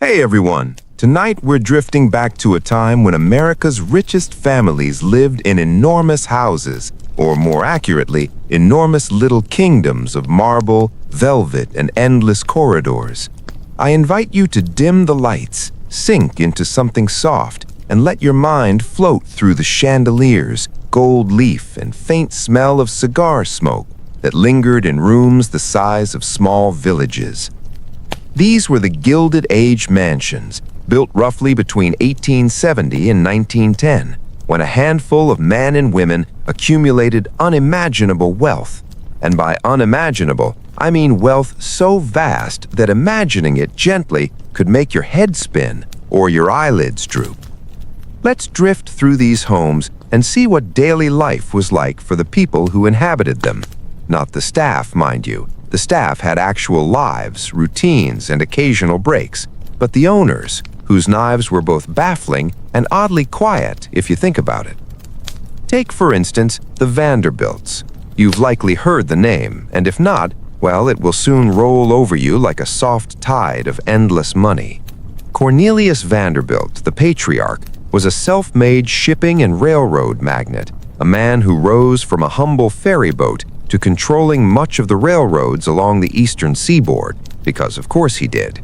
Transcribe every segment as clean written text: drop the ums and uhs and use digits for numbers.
Hey everyone! Tonight we're drifting back to a time when America's richest families lived in enormous houses, or more accurately, enormous little kingdoms of marble, velvet, and endless corridors. I invite you to dim the lights, sink into something soft, and let your mind float through the chandeliers, gold leaf, and faint smell of cigar smoke that lingered in rooms the size of small villages. These were the Gilded Age mansions, built roughly between 1870 and 1910, when a handful of men and women accumulated unimaginable wealth. And by unimaginable, I mean wealth so vast that imagining it gently could make your head spin or your eyelids droop. Let's drift through these homes and see what daily life was like for the people who inhabited them. Not the staff, mind you. The staff had actual lives, routines, and occasional breaks, but the owners, whose lives were both baffling and oddly quiet if you think about it. Take, for instance, the Vanderbilts. You've likely heard the name, and if not, well, it will soon roll over you like a soft tide of endless money. Cornelius Vanderbilt, the patriarch, was a self-made shipping and railroad magnate, a man who rose from a humble ferry boat to controlling much of the railroads along the eastern seaboard, because of course he did.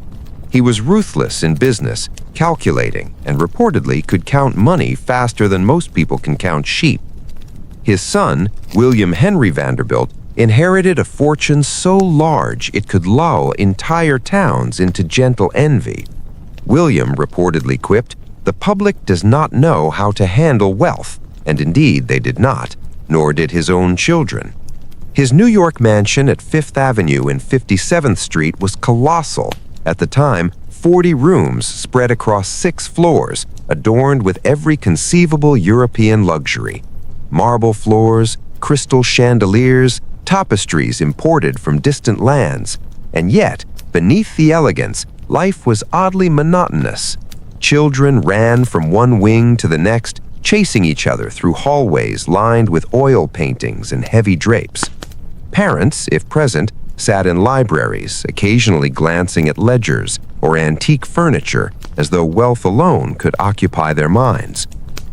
He was ruthless in business, calculating, and reportedly could count money faster than most people can count sheep. His son, William Henry Vanderbilt, inherited a fortune so large it could lull entire towns into gentle envy. William reportedly quipped, "The public does not know how to handle wealth," and indeed they did not, nor did his own children. His New York mansion at 5th Avenue and 57th Street was colossal. At the time, 40 rooms spread across 6 floors, adorned with every conceivable European luxury. Marble floors, crystal chandeliers, tapestries imported from distant lands. And yet, beneath the elegance, life was oddly monotonous. Children ran from one wing to the next, chasing each other through hallways lined with oil paintings and heavy drapes. Parents, if present, sat in libraries, occasionally glancing at ledgers or antique furniture, as though wealth alone could occupy their minds.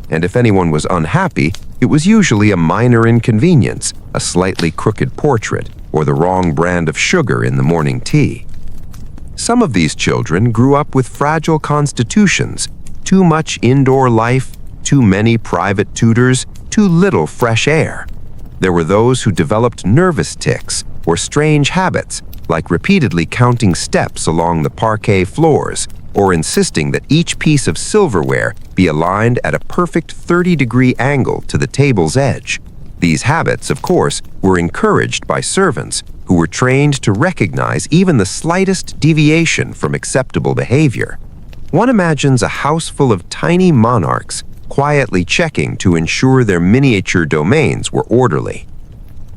And if anyone was unhappy, it was usually a minor inconvenience, a slightly crooked portrait, or the wrong brand of sugar in the morning tea. Some of these children grew up with fragile constitutions, too much indoor life, too many private tutors, too little fresh air. There were those who developed nervous tics or strange habits, like repeatedly counting steps along the parquet floors or insisting that each piece of silverware be aligned at a perfect 30-degree angle to the table's edge. These habits, of course, were encouraged by servants who were trained to recognize even the slightest deviation from acceptable behavior. One imagines a house full of tiny monarchs quietly checking to ensure their miniature domains were orderly.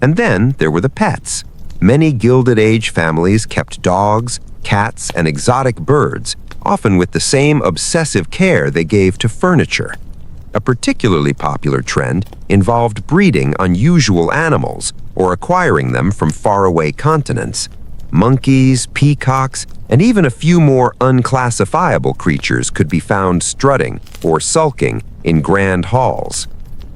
And then there were the pets. Many Gilded Age families kept dogs, cats, and exotic birds, often with the same obsessive care they gave to furniture. A particularly popular trend involved breeding unusual animals or acquiring them from faraway continents. Monkeys, peacocks, and even a few more unclassifiable creatures could be found strutting or sulking in grand halls.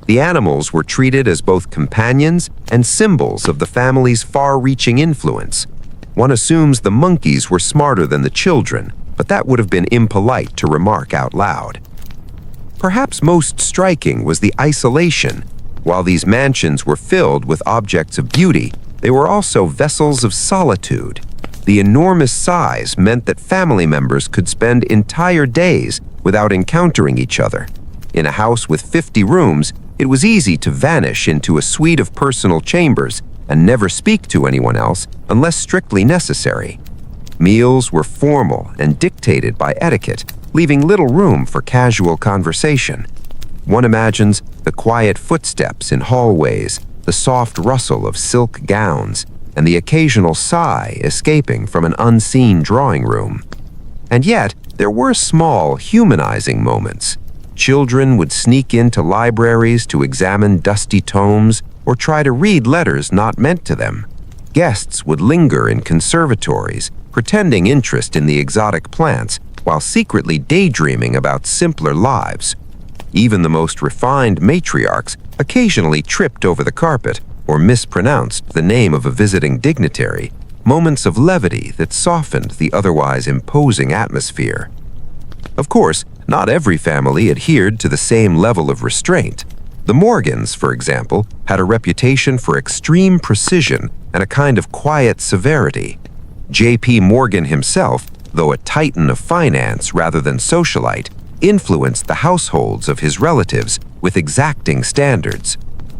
The animals were treated as both companions and symbols of the family's far-reaching influence. One assumes the monkeys were smarter than the children, but that would have been impolite to remark out loud. Perhaps most striking was the isolation. While these mansions were filled with objects of beauty, they were also vessels of solitude. The enormous size meant that family members could spend entire days without encountering each other. In a house with 50 rooms, it was easy to vanish into a suite of personal chambers and never speak to anyone else unless strictly necessary. Meals were formal and dictated by etiquette, leaving little room for casual conversation. One imagines the quiet footsteps in hallways, the soft rustle of silk gowns, and the occasional sigh escaping from an unseen drawing room. And yet, there were small, humanizing moments. Children would sneak into libraries to examine dusty tomes or try to read letters not meant to them. Guests would linger in conservatories, pretending interest in the exotic plants, while secretly daydreaming about simpler lives. Even the most refined matriarchs occasionally tripped over the carpet or mispronounced the name of a visiting dignitary, moments of levity that softened the otherwise imposing atmosphere. Of course, not every family adhered to the same level of restraint. The Morgans, for example, had a reputation for extreme precision and a kind of quiet severity. J.P. Morgan himself, though a titan of finance rather than socialite, influenced the households of his relatives with exacting standards.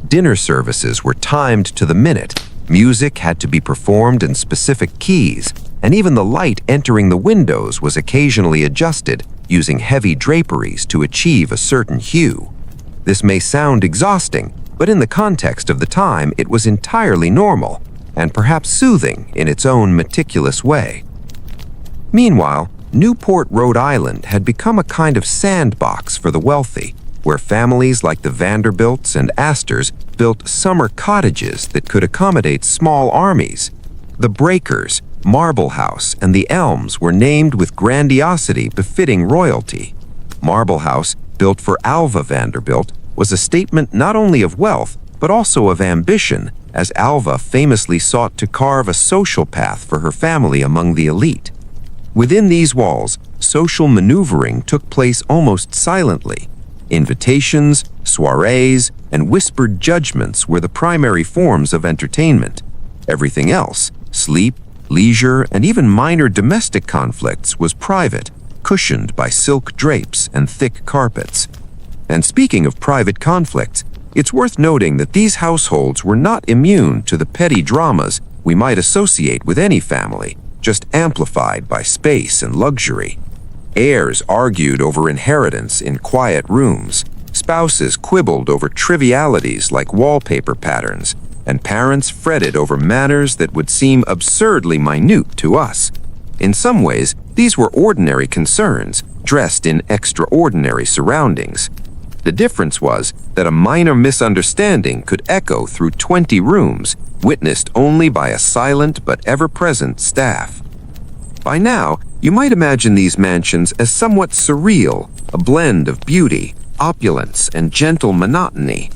Dinner services were timed to the minute, music had to be performed in specific keys, and even the light entering the windows was occasionally adjusted using heavy draperies to achieve a certain hue. This may sound exhausting, but in the context of the time it was entirely normal, and perhaps soothing in its own meticulous way. Meanwhile, Newport, Rhode Island had become a kind of sandbox for the wealthy, where families like the Vanderbilts and Astors built summer cottages that could accommodate small armies. The Breakers, Marble House, and the Elms were named with grandiosity befitting royalty. Marble House, built for Alva Vanderbilt, was a statement not only of wealth, but also of ambition, as Alva famously sought to carve a social path for her family among the elite. Within these walls, social maneuvering took place almost silently. Invitations, soirees, and whispered judgments were the primary forms of entertainment. Everything else, sleep, leisure, and even minor domestic conflicts, was private, cushioned by silk drapes and thick carpets. And speaking of private conflicts, it's worth noting that these households were not immune to the petty dramas we might associate with any family, just amplified by space and luxury. Heirs argued over inheritance in quiet rooms, spouses quibbled over trivialities like wallpaper patterns, and parents fretted over matters that would seem absurdly minute to us. In some ways, these were ordinary concerns, dressed in extraordinary surroundings. The difference was that a minor misunderstanding could echo through 20 rooms, witnessed only by a silent but ever-present staff. By now, you might imagine these mansions as somewhat surreal, a blend of beauty, opulence, and gentle monotony.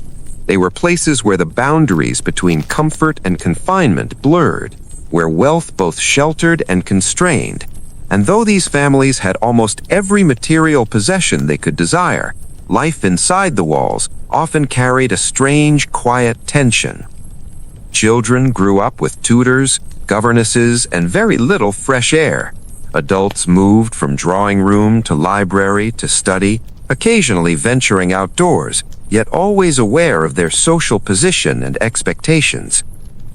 They were places where the boundaries between comfort and confinement blurred, where wealth both sheltered and constrained. And though these families had almost every material possession they could desire, life inside the walls often carried a strange, quiet tension. Children grew up with tutors, governesses, and very little fresh air. Adults moved from drawing room to library to study, occasionally venturing outdoors, yet always aware of their social position and expectations.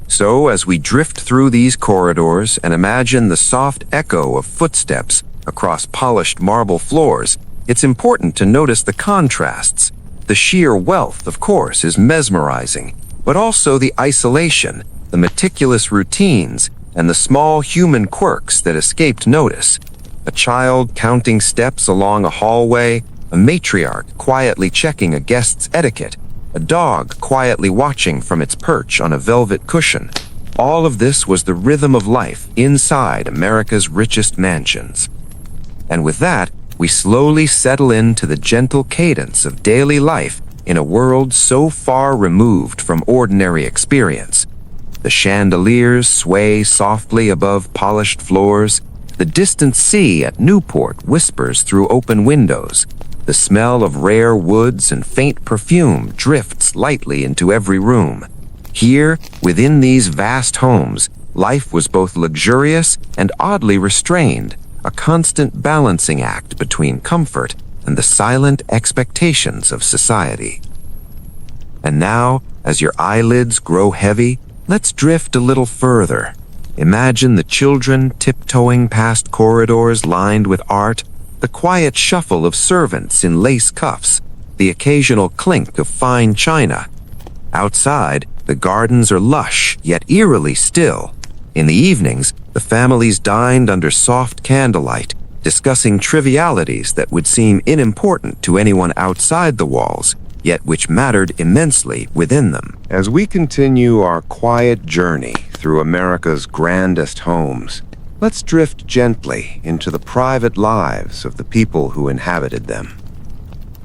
So, as we drift through these corridors and imagine the soft echo of footsteps across polished marble floors, it's important to notice the contrasts. The sheer wealth, of course, is mesmerizing, but also the isolation, the meticulous routines, and the small human quirks that escaped notice. A child counting steps along a hallway, a matriarch quietly checking a guest's etiquette, a dog quietly watching from its perch on a velvet cushion. All of this was the rhythm of life inside America's richest mansions. And with that, we slowly settle into the gentle cadence of daily life in a world so far removed from ordinary experience. The chandeliers sway softly above polished floors. The distant sea at Newport whispers through open windows. The smell of rare woods and faint perfume drifts lightly into every room. Here, within these vast homes, life was both luxurious and oddly restrained, a constant balancing act between comfort and the silent expectations of society. And now, as your eyelids grow heavy, let's drift a little further. Imagine the children tiptoeing past corridors lined with art, the quiet shuffle of servants in lace cuffs, the occasional clink of fine china. Outside, the gardens are lush, yet eerily still. In the evenings, the families dined under soft candlelight, discussing trivialities that would seem unimportant to anyone outside the walls, yet which mattered immensely within them. As we continue our quiet journey through America's grandest homes, Let's drift gently into the private lives of the people who inhabited them.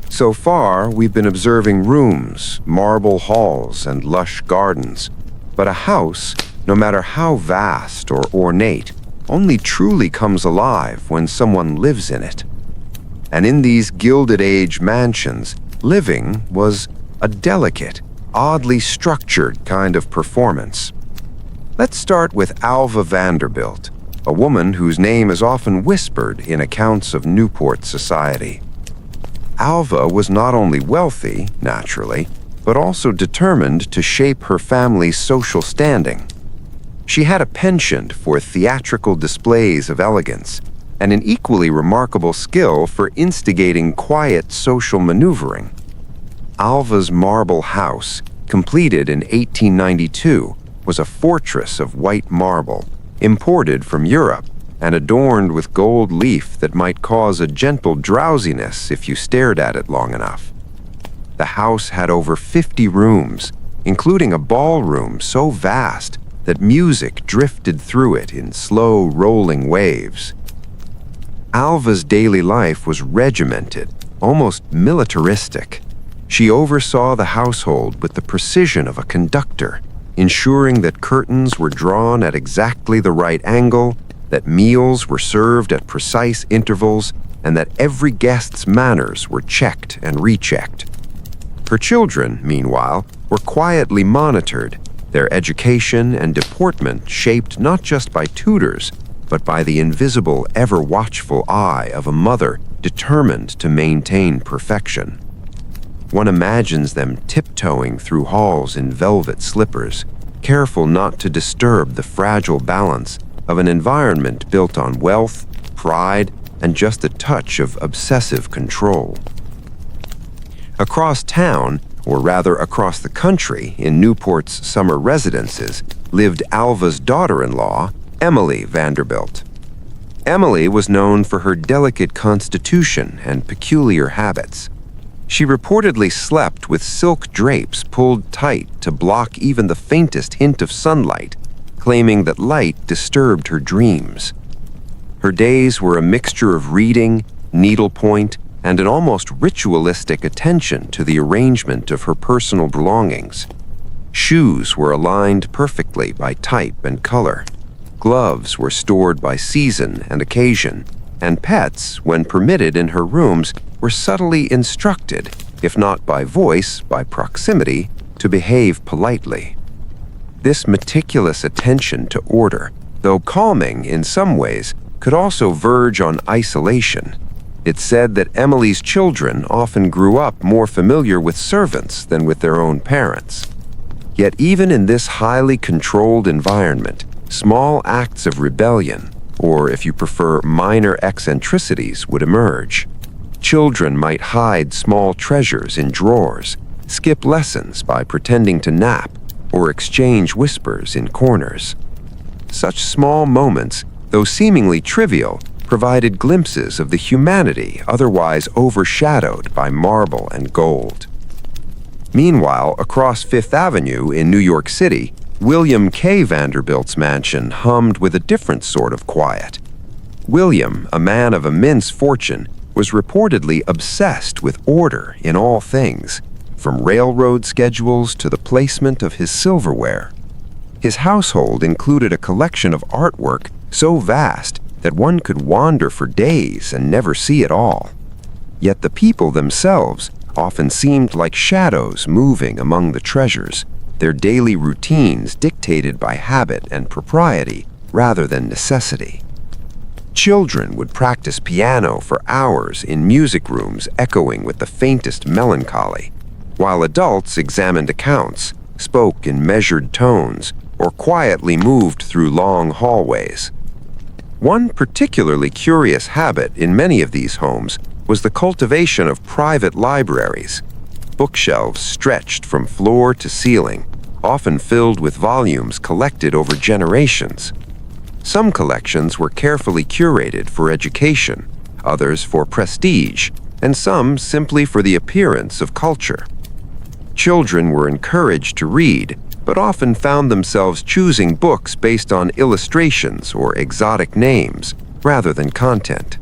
So far, we've been observing rooms, marble halls, and lush gardens. But a house, no matter how vast or ornate, only truly comes alive when someone lives in it. And in these Gilded Age mansions, living was a delicate, oddly structured kind of performance. Let's start with Alva Vanderbilt, a woman whose name is often whispered in accounts of Newport society. Alva was not only wealthy, naturally, but also determined to shape her family's social standing. She had a penchant for theatrical displays of elegance and an equally remarkable skill for instigating quiet social maneuvering. Alva's marble house, completed in 1892, was a fortress of white marble, imported from Europe and adorned with gold leaf that might cause a gentle drowsiness if you stared at it long enough. The house had over 50 rooms, including a ballroom so vast that music drifted through it in slow, rolling waves. Alva's daily life was regimented, almost militaristic. She oversaw the household with the precision of a conductor, ensuring that curtains were drawn at exactly the right angle, that meals were served at precise intervals, and that every guest's manners were checked and rechecked. Her children, meanwhile, were quietly monitored, their education and deportment shaped not just by tutors, but by the invisible, ever-watchful eye of a mother determined to maintain perfection. One imagines them tiptoeing through halls in velvet slippers, careful not to disturb the fragile balance of an environment built on wealth, pride, and just a touch of obsessive control. Across town, or rather across the country in Newport's summer residences, lived Alva's daughter-in-law, Emily Vanderbilt. Emily was known for her delicate constitution and peculiar habits. She reportedly slept with silk drapes pulled tight to block even the faintest hint of sunlight, claiming that light disturbed her dreams. Her days were a mixture of reading, needlepoint, and an almost ritualistic attention to the arrangement of her personal belongings. Shoes were aligned perfectly by type and color. Gloves were stored by season and occasion, and pets, when permitted in her rooms, were subtly instructed, if not by voice, by proximity, to behave politely. This meticulous attention to order, though calming in some ways, could also verge on isolation. It's said that Emily's children often grew up more familiar with servants than with their own parents. Yet even in this highly controlled environment, small acts of rebellion, or if you prefer, minor eccentricities, would emerge. Children might hide small treasures in drawers, skip lessons by pretending to nap, or exchange whispers in corners. Such small moments, though seemingly trivial, provided glimpses of the humanity otherwise overshadowed by marble and gold. Meanwhile, across Fifth Avenue in New York City, William K. Vanderbilt's mansion hummed with a different sort of quiet. William, a man of immense fortune, was reportedly obsessed with order in all things, from railroad schedules to the placement of his silverware. His household included a collection of artwork so vast that one could wander for days and never see it all. Yet the people themselves often seemed like shadows moving among the treasures, their daily routines dictated by habit and propriety rather than necessity. Children would practice piano for hours in music rooms echoing with the faintest melancholy, while adults examined accounts, spoke in measured tones, or quietly moved through long hallways. One particularly curious habit in many of these homes was the cultivation of private libraries. Bookshelves stretched from floor to ceiling, often filled with volumes collected over generations. Some collections were carefully curated for education, others for prestige, and some simply for the appearance of culture. Children were encouraged to read, but often found themselves choosing books based on illustrations or exotic names rather than content.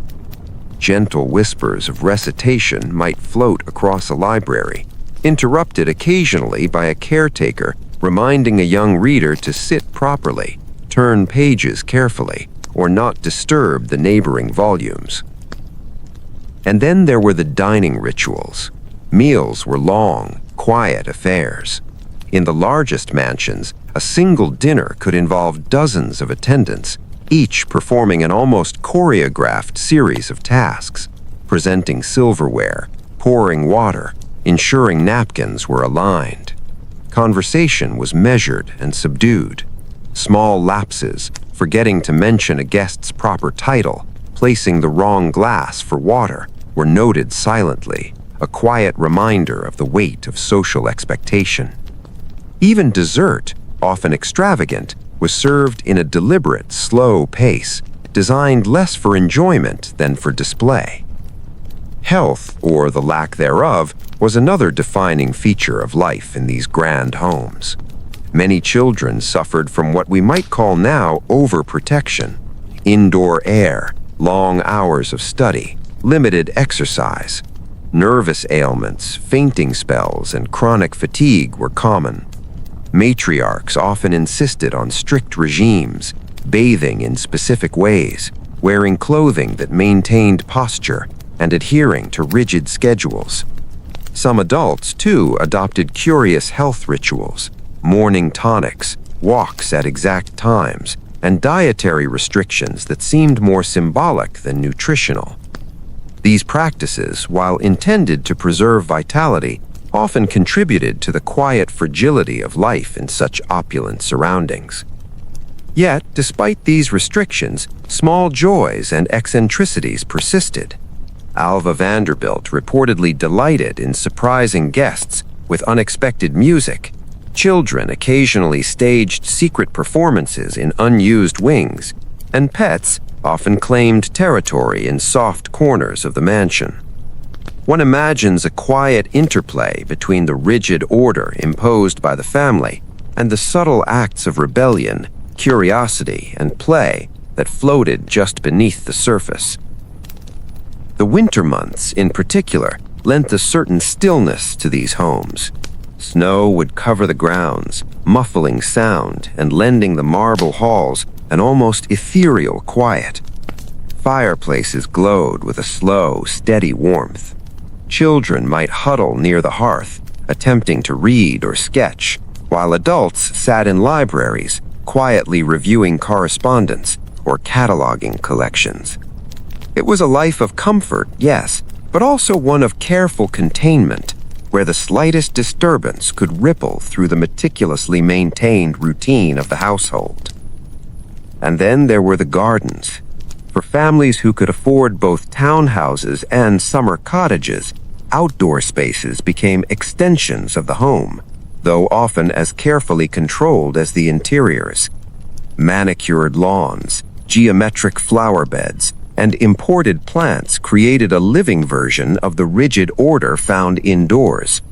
Gentle whispers of recitation might float across a library, interrupted occasionally by a caretaker reminding a young reader to sit properly, turn pages carefully, or not disturb the neighboring volumes. And then there were the dining rituals. Meals were long, quiet affairs. In the largest mansions, a single dinner could involve dozens of attendants, each performing an almost choreographed series of tasks, presenting silverware, pouring water, ensuring napkins were aligned. Conversation was measured and subdued. Small lapses, forgetting to mention a guest's proper title, placing the wrong glass for water, were noted silently, a quiet reminder of the weight of social expectation. Even dessert, often extravagant, was served in a deliberate, slow pace, designed less for enjoyment than for display. Health, or the lack thereof, was another defining feature of life in these grand homes. Many children suffered from what we might call now overprotection. Indoor air, long hours of study, limited exercise. Nervous ailments, fainting spells, and chronic fatigue were common. Matriarchs often insisted on strict regimes, bathing in specific ways, wearing clothing that maintained posture, and adhering to rigid schedules. Some adults, too, adopted curious health rituals, morning tonics, walks at exact times, and dietary restrictions that seemed more symbolic than nutritional. These practices, while intended to preserve vitality, often contributed to the quiet fragility of life in such opulent surroundings. Yet, despite these restrictions, small joys and eccentricities persisted. Alva Vanderbilt reportedly delighted in surprising guests with unexpected music. Children occasionally staged secret performances in unused wings, and pets often claimed territory in soft corners of the mansion. One imagines a quiet interplay between the rigid order imposed by the family and the subtle acts of rebellion, curiosity, and play that floated just beneath the surface. The winter months, in particular, lent a certain stillness to these homes. Snow would cover the grounds, muffling sound and lending the marble halls an almost ethereal quiet. Fireplaces glowed with a slow, steady warmth. Children might huddle near the hearth, attempting to read or sketch, while adults sat in libraries, quietly reviewing correspondence or cataloging collections. It was a life of comfort, yes, but also one of careful containment, where the slightest disturbance could ripple through the meticulously maintained routine of the household. And then there were the gardens. For families who could afford both townhouses and summer cottages, outdoor spaces became extensions of the home, though often as carefully controlled as the interiors. Manicured lawns, geometric flower beds, and imported plants created a living version of the rigid order found indoors.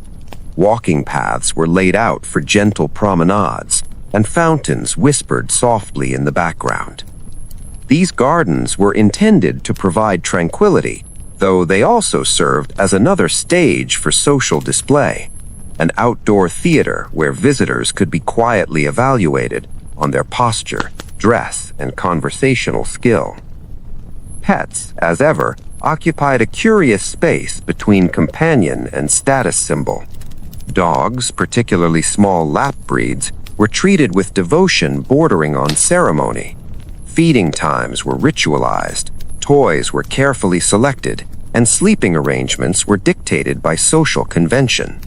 Walking paths were laid out for gentle promenades, and fountains whispered softly in the background. These gardens were intended to provide tranquility, though they also served as another stage for social display, an outdoor theater where visitors could be quietly evaluated on their posture, dress, and conversational skill. Pets, as ever, occupied a curious space between companion and status symbol. Dogs, particularly small lap breeds, were treated with devotion bordering on ceremony. Feeding times were ritualized, toys were carefully selected, and sleeping arrangements were dictated by social convention.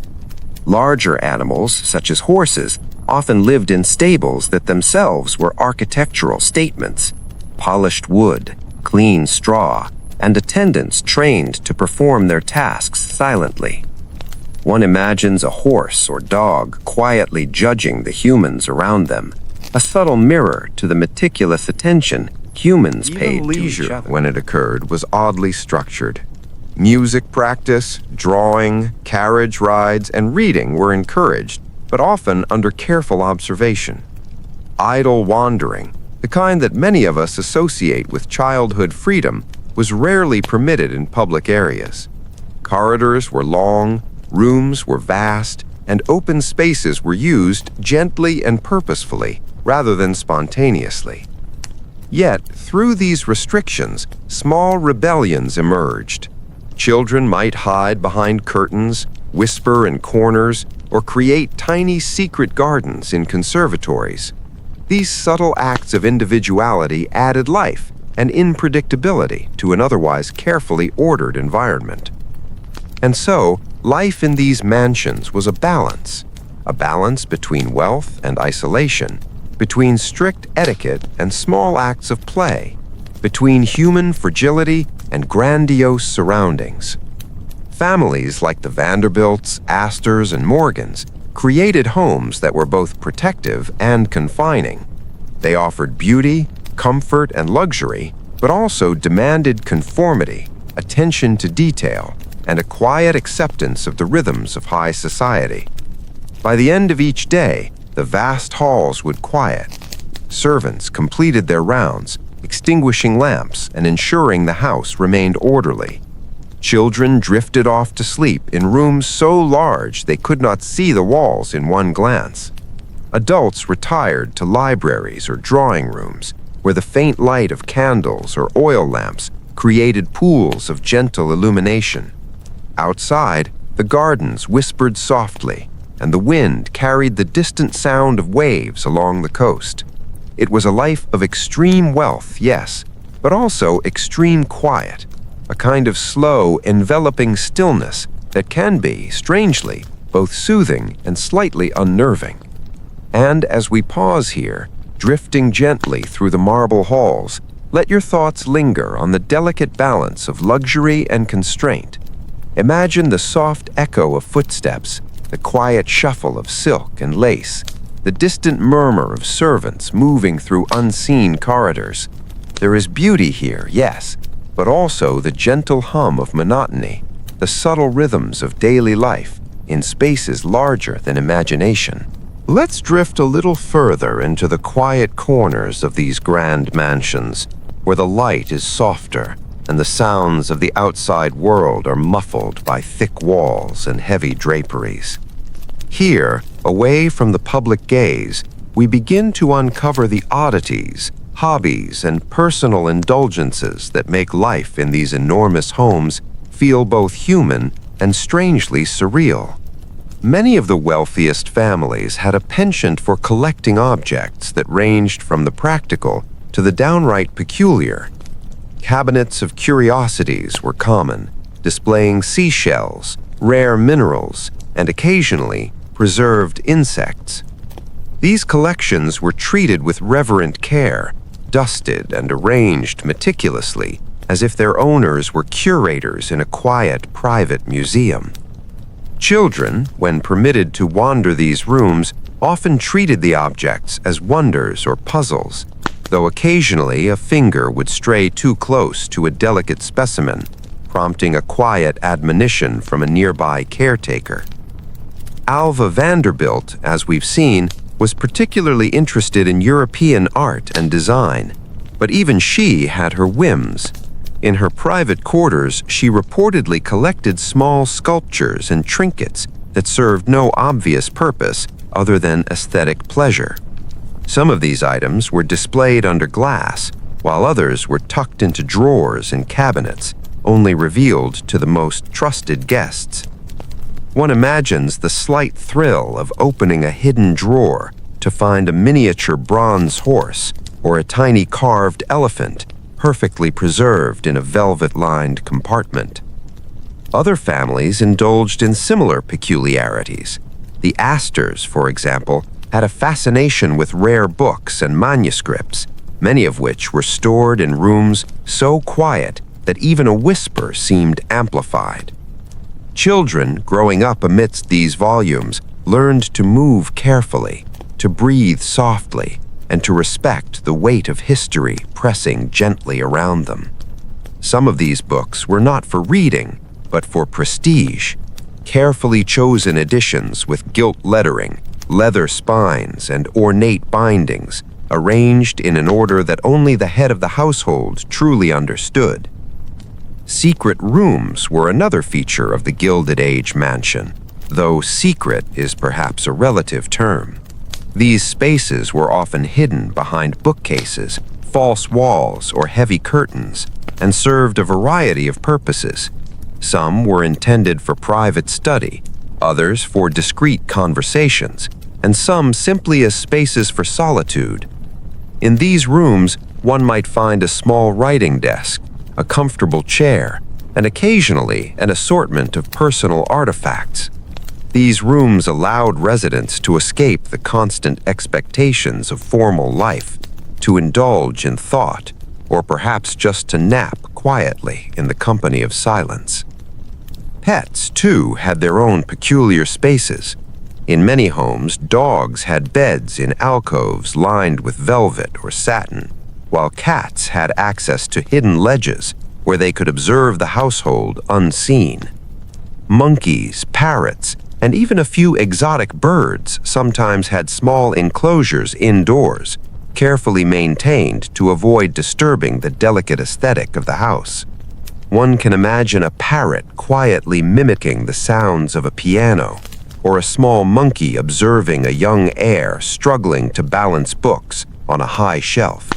Larger animals, such as horses, often lived in stables that themselves were architectural statements. Polished wood, clean straw, and attendants trained to perform their tasks silently. One imagines a horse or dog quietly judging the humans around them, a subtle mirror to the meticulous attention humans paid to each other. When it occurred, was oddly structured. Music practice, drawing, carriage rides, and reading were encouraged, but often under careful observation. Idle wandering, the kind that many of us associate with childhood freedom, was rarely permitted in public areas. Corridors were long, rooms were vast, and open spaces were used gently and purposefully, rather than spontaneously. Yet, through these restrictions, small rebellions emerged. Children might hide behind curtains, whisper in corners, or create tiny secret gardens in conservatories. These subtle acts of individuality added life and unpredictability to an otherwise carefully ordered environment. And so, life in these mansions was a balance between wealth and isolation, between strict etiquette and small acts of play, between human fragility and grandiose surroundings. Families like the Vanderbilts, Astors, and Morgans created homes that were both protective and confining. They offered beauty, comfort, and luxury, but also demanded conformity, attention to detail, and a quiet acceptance of the rhythms of high society. By the end of each day, the vast halls would quiet. Servants completed their rounds, extinguishing lamps and ensuring the house remained orderly. Children drifted off to sleep in rooms so large they could not see the walls in one glance. Adults retired to libraries or drawing rooms, where the faint light of candles or oil lamps created pools of gentle illumination. Outside, the gardens whispered softly, and the wind carried the distant sound of waves along the coast. It was a life of extreme wealth, yes, but also extreme quiet, a kind of slow, enveloping stillness that can be, strangely, both soothing and slightly unnerving. And as we pause here, drifting gently through the marble halls, let your thoughts linger on the delicate balance of luxury and constraint. Imagine the soft echo of footsteps, the quiet shuffle of silk and lace, the distant murmur of servants moving through unseen corridors. There is beauty here, yes, but also the gentle hum of monotony, the subtle rhythms of daily life in spaces larger than imagination. Let's drift a little further into the quiet corners of these grand mansions, where the light is softer and the sounds of the outside world are muffled by thick walls and heavy draperies. Here, away from the public gaze, we begin to uncover the oddities, hobbies, and personal indulgences that make life in these enormous homes feel both human and strangely surreal. Many of the wealthiest families had a penchant for collecting objects that ranged from the practical to the downright peculiar. Cabinets of curiosities were common, displaying seashells, rare minerals, and occasionally preserved insects. These collections were treated with reverent care, dusted and arranged meticulously, as if their owners were curators in a quiet, private museum. Children, when permitted to wander these rooms, often treated the objects as wonders or puzzles, though occasionally a finger would stray too close to a delicate specimen, prompting a quiet admonition from a nearby caretaker. Alva Vanderbilt, as we've seen, was particularly interested in European art and design, but even she had her whims. In her private quarters, she reportedly collected small sculptures and trinkets that served no obvious purpose other than aesthetic pleasure. Some of these items were displayed under glass, while others were tucked into drawers and cabinets, only revealed to the most trusted guests. One imagines the slight thrill of opening a hidden drawer to find a miniature bronze horse or a tiny carved elephant perfectly preserved in a velvet-lined compartment. Other families indulged in similar peculiarities. The Astors, for example, had a fascination with rare books and manuscripts, many of which were stored in rooms so quiet that even a whisper seemed amplified. Children growing up amidst these volumes learned to move carefully, to breathe softly, and to respect the weight of history pressing gently around them. Some of these books were not for reading, but for prestige. Carefully chosen editions with gilt lettering, leather spines, and ornate bindings, arranged in an order that only the head of the household truly understood. Secret rooms were another feature of the Gilded Age mansion, though secret is perhaps a relative term. These spaces were often hidden behind bookcases, false walls, or heavy curtains, and served a variety of purposes. Some were intended for private study, others for discreet conversations, and some simply as spaces for solitude. In these rooms, one might find a small writing desk, a comfortable chair, and occasionally an assortment of personal artifacts. These rooms allowed residents to escape the constant expectations of formal life, to indulge in thought, or perhaps just to nap quietly in the company of silence. Pets, too, had their own peculiar spaces. In many homes, dogs had beds in alcoves lined with velvet or satin, while cats had access to hidden ledges where they could observe the household unseen. Monkeys, parrots, and even a few exotic birds sometimes had small enclosures indoors, carefully maintained to avoid disturbing the delicate aesthetic of the house. One can imagine a parrot quietly mimicking the sounds of a piano, or a small monkey observing a young heir struggling to balance books on a high shelf.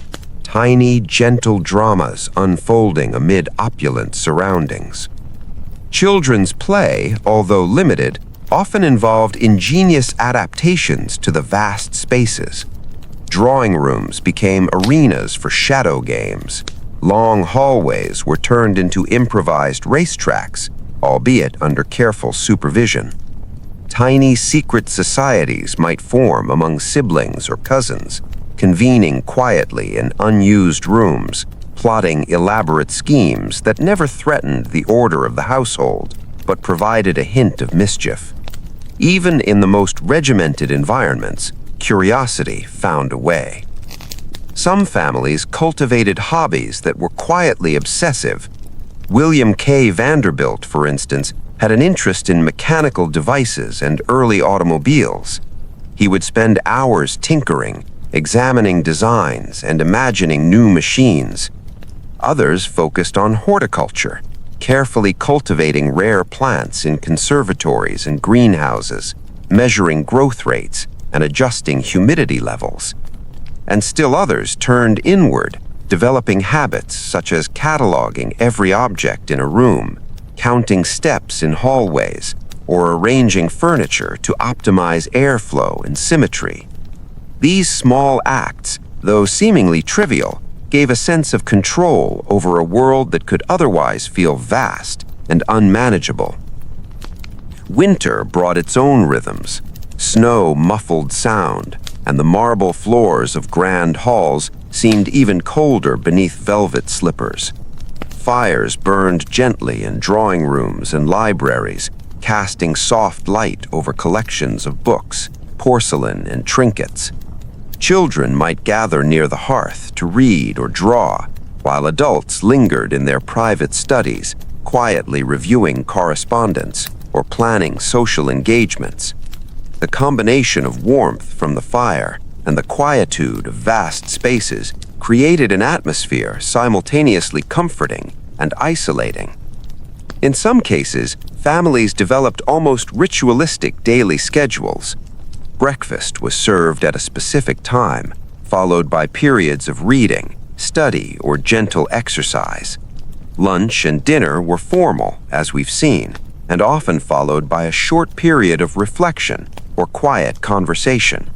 Tiny, gentle dramas unfolding amid opulent surroundings. Children's play, although limited, often involved ingenious adaptations to the vast spaces. Drawing rooms became arenas for shadow games. Long hallways were turned into improvised racetracks, albeit under careful supervision. Tiny secret societies might form among siblings or cousins, convening quietly in unused rooms, plotting elaborate schemes that never threatened the order of the household, but provided a hint of mischief. Even in the most regimented environments, curiosity found a way. Some families cultivated hobbies that were quietly obsessive. William K. Vanderbilt, for instance, had an interest in mechanical devices and early automobiles. He would spend hours tinkering, examining designs, and imagining new machines. Others focused on horticulture, carefully cultivating rare plants in conservatories and greenhouses, measuring growth rates and adjusting humidity levels. And still others turned inward, developing habits such as cataloging every object in a room, counting steps in hallways, or arranging furniture to optimize airflow and symmetry. These small acts, though seemingly trivial, gave a sense of control over a world that could otherwise feel vast and unmanageable. Winter brought its own rhythms. Snow muffled sound, and the marble floors of grand halls seemed even colder beneath velvet slippers. Fires burned gently in drawing rooms and libraries, casting soft light over collections of books, porcelain, and trinkets. Children might gather near the hearth to read or draw, while adults lingered in their private studies, quietly reviewing correspondence or planning social engagements. The combination of warmth from the fire and the quietude of vast spaces created an atmosphere simultaneously comforting and isolating. In some cases, families developed almost ritualistic daily schedules. Breakfast was served at a specific time, followed by periods of reading, study, or gentle exercise. Lunch and dinner were formal, as we've seen, and often followed by a short period of reflection or quiet conversation.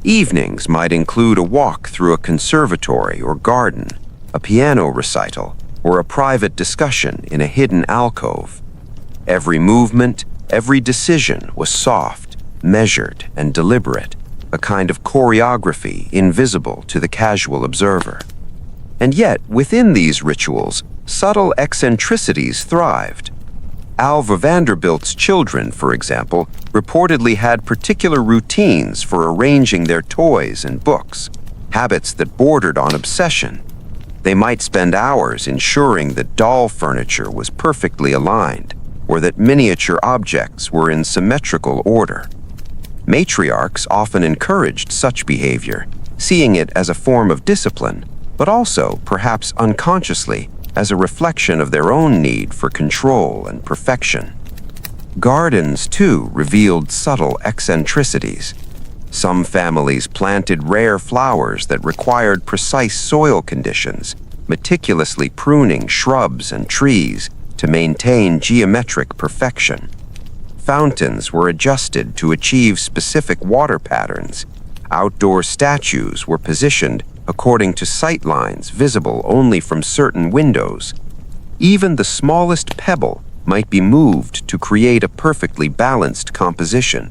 Evenings might include a walk through a conservatory or garden, a piano recital, or a private discussion in a hidden alcove. Every movement, every decision was soft, measured, and deliberate, a kind of choreography invisible to the casual observer. And yet, within these rituals, subtle eccentricities thrived. Alva Vanderbilt's children, for example, reportedly had particular routines for arranging their toys and books, habits that bordered on obsession. They might spend hours ensuring that doll furniture was perfectly aligned, or that miniature objects were in symmetrical order. Matriarchs often encouraged such behavior, seeing it as a form of discipline, but also, perhaps unconsciously, as a reflection of their own need for control and perfection. Gardens, too, revealed subtle eccentricities. Some families planted rare flowers that required precise soil conditions, meticulously pruning shrubs and trees to maintain geometric perfection. Fountains were adjusted to achieve specific water patterns. Outdoor statues were positioned according to sight lines visible only from certain windows. Even the smallest pebble might be moved to create a perfectly balanced composition.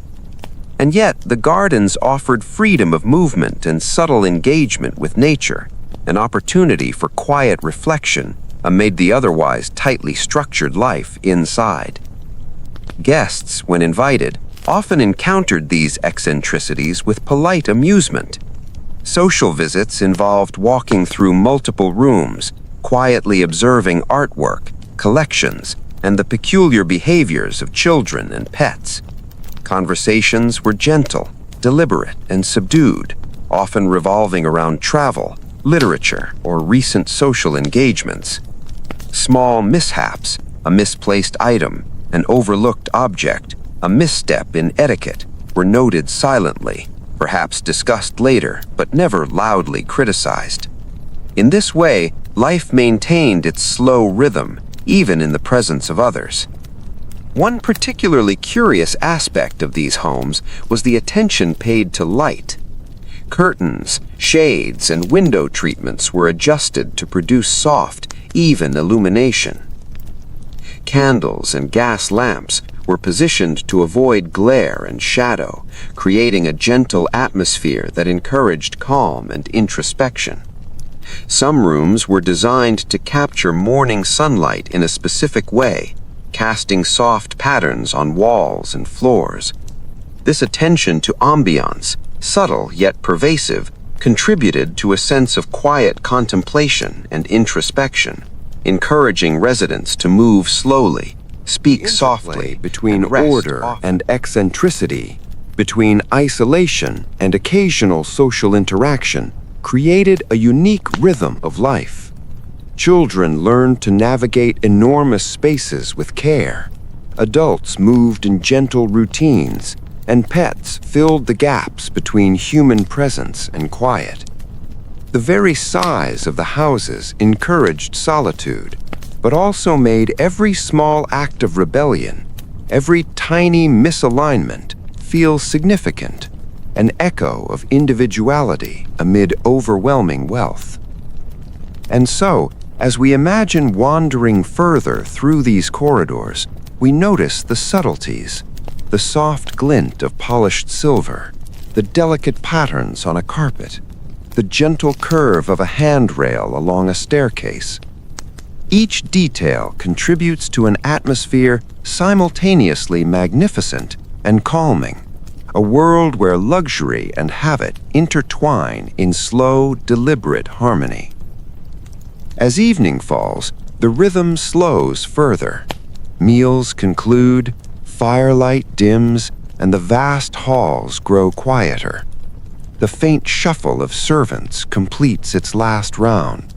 And yet, the gardens offered freedom of movement and subtle engagement with nature, an opportunity for quiet reflection amid the otherwise tightly structured life inside. Guests, when invited, often encountered these eccentricities with polite amusement. Social visits involved walking through multiple rooms, quietly observing artwork, collections, and the peculiar behaviors of children and pets. Conversations were gentle, deliberate, and subdued, often revolving around travel, literature, or recent social engagements. Small mishaps, a misplaced item, an overlooked object, a misstep in etiquette, were noted silently, perhaps discussed later, but never loudly criticized. In this way, life maintained its slow rhythm, even in the presence of others. One particularly curious aspect of these homes was the attention paid to light. Curtains, shades, and window treatments were adjusted to produce soft, even illumination. Candles and gas lamps were positioned to avoid glare and shadow, creating a gentle atmosphere that encouraged calm and introspection. Some rooms were designed to capture morning sunlight in a specific way, casting soft patterns on walls and floors. This attention to ambiance, subtle yet pervasive, contributed to a sense of quiet contemplation and introspection, encouraging residents to move slowly, speak softly, between and rest order often. and eccentricity, between isolation and occasional social interaction, created a unique rhythm of life. Children learned to navigate enormous spaces with care. Adults moved in gentle routines, and pets filled the gaps between human presence and quiet. The very size of the houses encouraged solitude, but also made every small act of rebellion, every tiny misalignment, feel significant, an echo of individuality amid overwhelming wealth. And so, as we imagine wandering further through these corridors, we notice the subtleties, the soft glint of polished silver, the delicate patterns on a carpet, the gentle curve of a handrail along a staircase. Each detail contributes to an atmosphere simultaneously magnificent and calming, a world where luxury and habit intertwine in slow, deliberate harmony. As evening falls, the rhythm slows further. Meals conclude, firelight dims, and the vast halls grow quieter. The faint shuffle of servants completes its last round.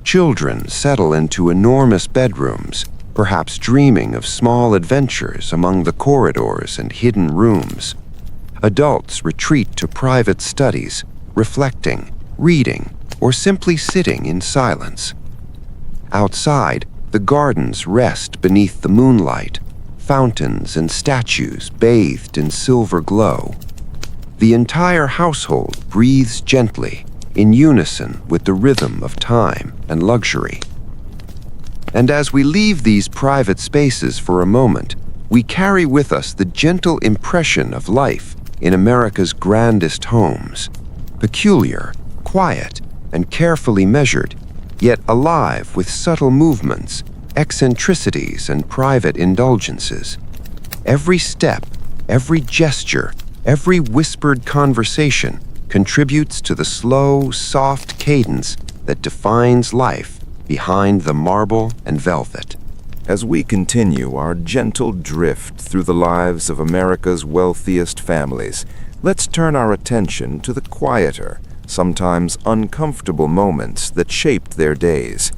Children settle into enormous bedrooms, perhaps dreaming of small adventures among the corridors and hidden rooms. Adults retreat to private studies, reflecting, reading, or simply sitting in silence. Outside, the gardens rest beneath the moonlight, fountains and statues bathed in silver glow. The entire household breathes gently, in unison with the rhythm of time and luxury. And as we leave these private spaces for a moment, we carry with us the gentle impression of life in America's grandest homes, peculiar, quiet, and carefully measured, yet alive with subtle movements, eccentricities, and private indulgences. Every step, every gesture, every whispered conversation contributes to the slow, soft cadence that defines life behind the marble and velvet. As we continue our gentle drift through the lives of America's wealthiest families, let's turn our attention to the quieter, sometimes uncomfortable moments that shaped their days.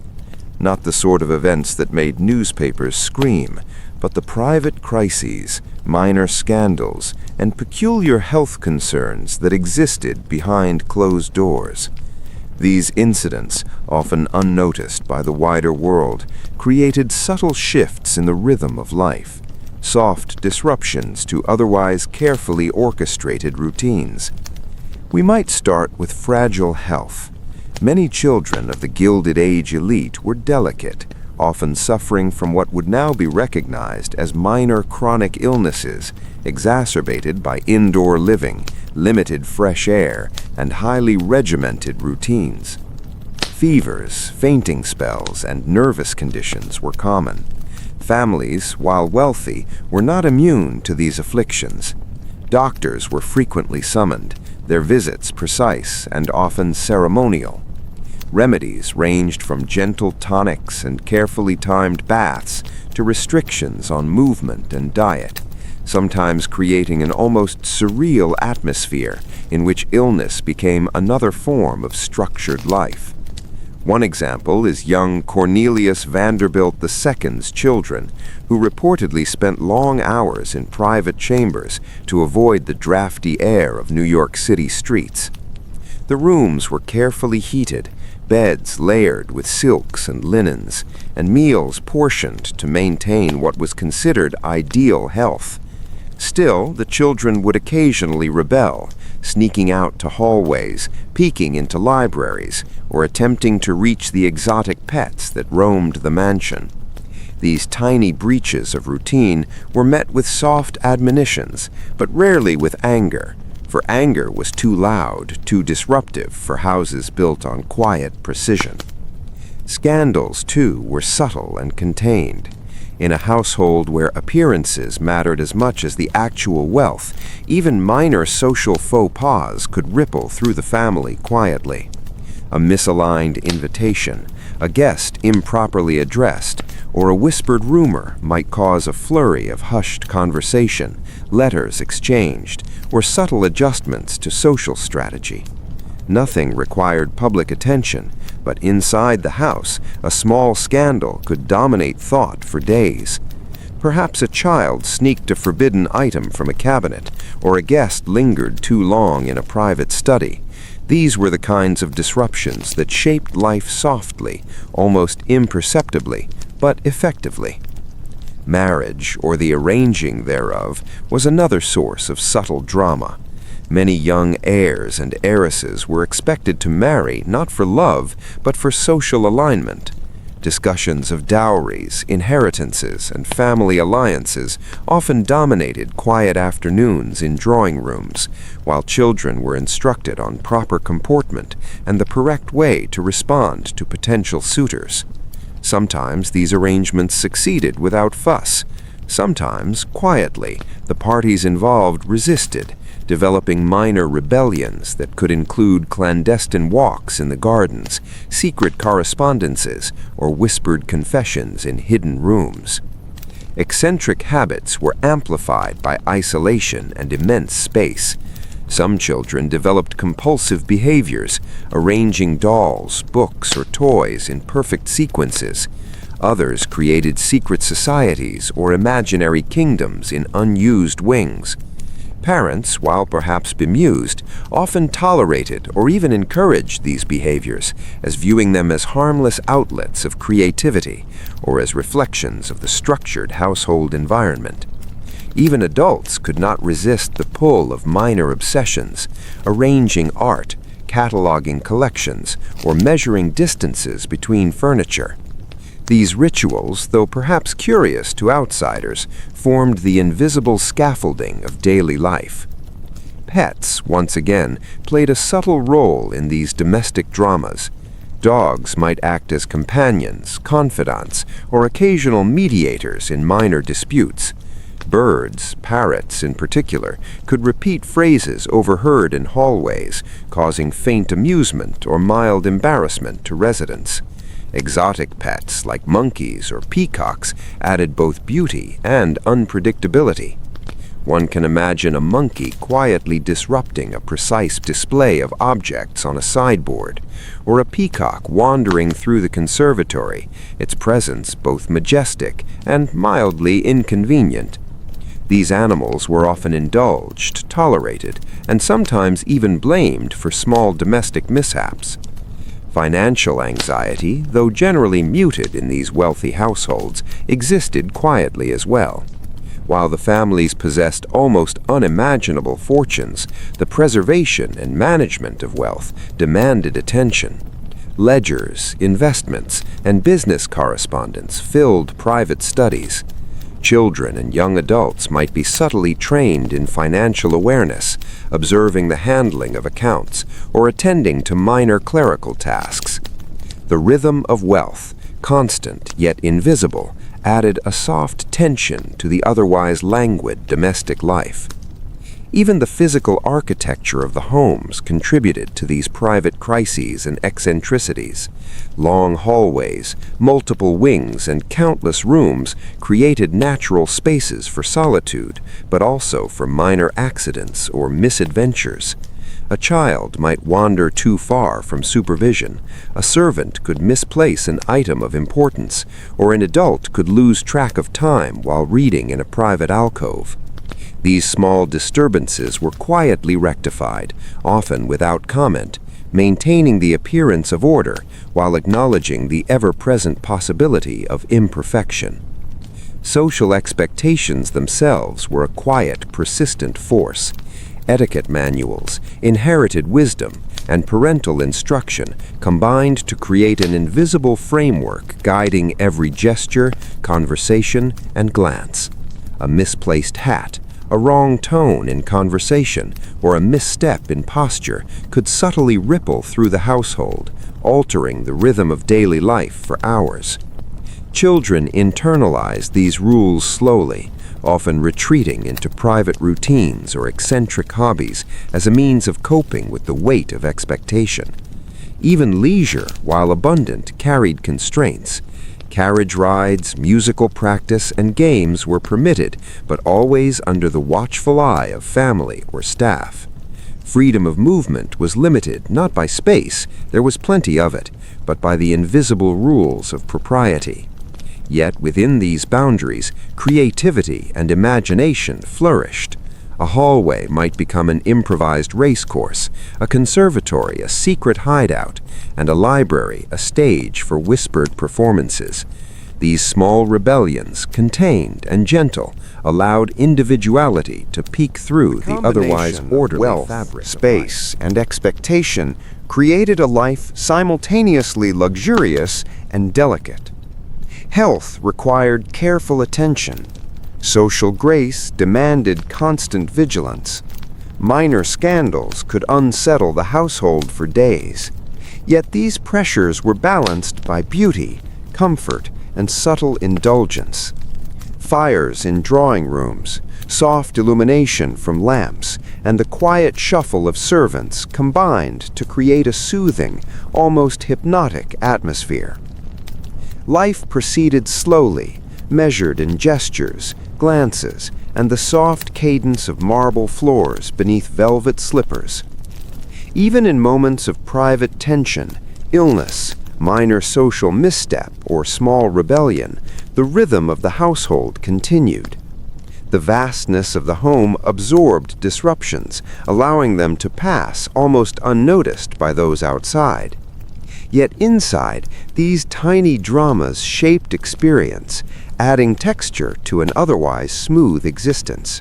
Not the sort of events that made newspapers scream, but the private crises, minor scandals, and peculiar health concerns that existed behind closed doors. These incidents, often unnoticed by the wider world, created subtle shifts in the rhythm of life, soft disruptions to otherwise carefully orchestrated routines. We might start with fragile health. Many children of the Gilded Age elite were delicate, often suffering from what would now be recognized as minor chronic illnesses, exacerbated by indoor living, limited fresh air, and highly regimented routines. Fevers, fainting spells, and nervous conditions were common. Families, while wealthy, were not immune to these afflictions. Doctors were frequently summoned, their visits precise and often ceremonial. Remedies ranged from gentle tonics and carefully timed baths to restrictions on movement and diet, sometimes creating an almost surreal atmosphere in which illness became another form of structured life. One example is young Cornelius Vanderbilt II's children, who reportedly spent long hours in private chambers to avoid the drafty air of New York City streets. The rooms were carefully heated, beds layered with silks and linens, and meals portioned to maintain what was considered ideal health. Still, the children would occasionally rebel, sneaking out to hallways, peeking into libraries, or attempting to reach the exotic pets that roamed the mansion. These tiny breaches of routine were met with soft admonitions, but rarely with anger, for anger was too loud, too disruptive for houses built on quiet precision. Scandals, too, were subtle and contained. In a household where appearances mattered as much as the actual wealth, even minor social faux pas could ripple through the family quietly. A misaligned invitation, a guest improperly addressed, or a whispered rumor might cause a flurry of hushed conversation, letters exchanged, or subtle adjustments to social strategy. Nothing required public attention, but inside the house, a small scandal could dominate thought for days. Perhaps a child sneaked a forbidden item from a cabinet, or a guest lingered too long in a private study. These were the kinds of disruptions that shaped life softly, almost imperceptibly, but effectively. Marriage, or the arranging thereof, was another source of subtle drama. Many young heirs and heiresses were expected to marry not for love, but for social alignment. Discussions of dowries, inheritances, and family alliances often dominated quiet afternoons in drawing rooms, while children were instructed on proper comportment and the correct way to respond to potential suitors. Sometimes these arrangements succeeded without fuss. Sometimes, quietly, the parties involved resisted, developing minor rebellions that could include clandestine walks in the gardens, secret correspondences, or whispered confessions in hidden rooms. Eccentric habits were amplified by isolation and immense space. Some children developed compulsive behaviors, arranging dolls, books, or toys in perfect sequences. Others created secret societies or imaginary kingdoms in unused wings. Parents, while perhaps bemused, often tolerated or even encouraged these behaviors, as viewing them as harmless outlets of creativity or as reflections of the structured household environment. Even adults could not resist the pull of minor obsessions, arranging art, cataloging collections, or measuring distances between furniture. These rituals, though perhaps curious to outsiders, formed the invisible scaffolding of daily life. Pets, once again, played a subtle role in these domestic dramas. Dogs might act as companions, confidants, or occasional mediators in minor disputes. Birds, parrots in particular, could repeat phrases overheard in hallways, causing faint amusement or mild embarrassment to residents. Exotic pets like monkeys or peacocks added both beauty and unpredictability. One can imagine a monkey quietly disrupting a precise display of objects on a sideboard, or a peacock wandering through the conservatory, its presence both majestic and mildly inconvenient. These animals were often indulged, tolerated, and sometimes even blamed for small domestic mishaps. Financial anxiety, though generally muted in these wealthy households, existed quietly as well. While the families possessed almost unimaginable fortunes, the preservation and management of wealth demanded attention. Ledgers, investments, and business correspondence filled private studies. Children and young adults might be subtly trained in financial awareness, observing the handling of accounts, or attending to minor clerical tasks. The rhythm of wealth, constant yet invisible, added a soft tension to the otherwise languid domestic life. Even the physical architecture of the homes contributed to these private crises and eccentricities. Long hallways, multiple wings, and countless rooms created natural spaces for solitude, but also for minor accidents or misadventures. A child might wander too far from supervision, a servant could misplace an item of importance, or an adult could lose track of time while reading in a private alcove. These small disturbances were quietly rectified, often without comment, maintaining the appearance of order while acknowledging the ever-present possibility of imperfection. Social expectations themselves were a quiet, persistent force. Etiquette manuals, inherited wisdom, and parental instruction combined to create an invisible framework guiding every gesture, conversation, and glance. A misplaced hat, a wrong tone in conversation, or a misstep in posture could subtly ripple through the household, altering the rhythm of daily life for hours. Children internalize these rules slowly, often retreating into private routines or eccentric hobbies as a means of coping with the weight of expectation. Even leisure, while abundant, carried constraints. Carriage rides, musical practice, and games were permitted, but always under the watchful eye of family or staff. Freedom of movement was limited not by space, there was plenty of it, but by the invisible rules of propriety. Yet within these boundaries, creativity and imagination flourished. A hallway might become an improvised racecourse, a conservatory a secret hideout, and a library a stage for whispered performances. These small rebellions, contained and gentle, allowed individuality to peek through the otherwise orderly wealth, fabric of space, and expectation created a life simultaneously luxurious and delicate. Health required careful attention. Social grace demanded constant vigilance. Minor scandals could unsettle the household for days. Yet these pressures were balanced by beauty, comfort, and subtle indulgence. Fires in drawing rooms, soft illumination from lamps, and the quiet shuffle of servants combined to create a soothing, almost hypnotic atmosphere. Life proceeded slowly, measured in gestures, glances, and the soft cadence of marble floors beneath velvet slippers. Even in moments of private tension, illness, minor social misstep, or small rebellion, the rhythm of the household continued. The vastness of the home absorbed disruptions, allowing them to pass almost unnoticed by those outside. Yet inside, these tiny dramas shaped experience, adding texture to an otherwise smooth existence.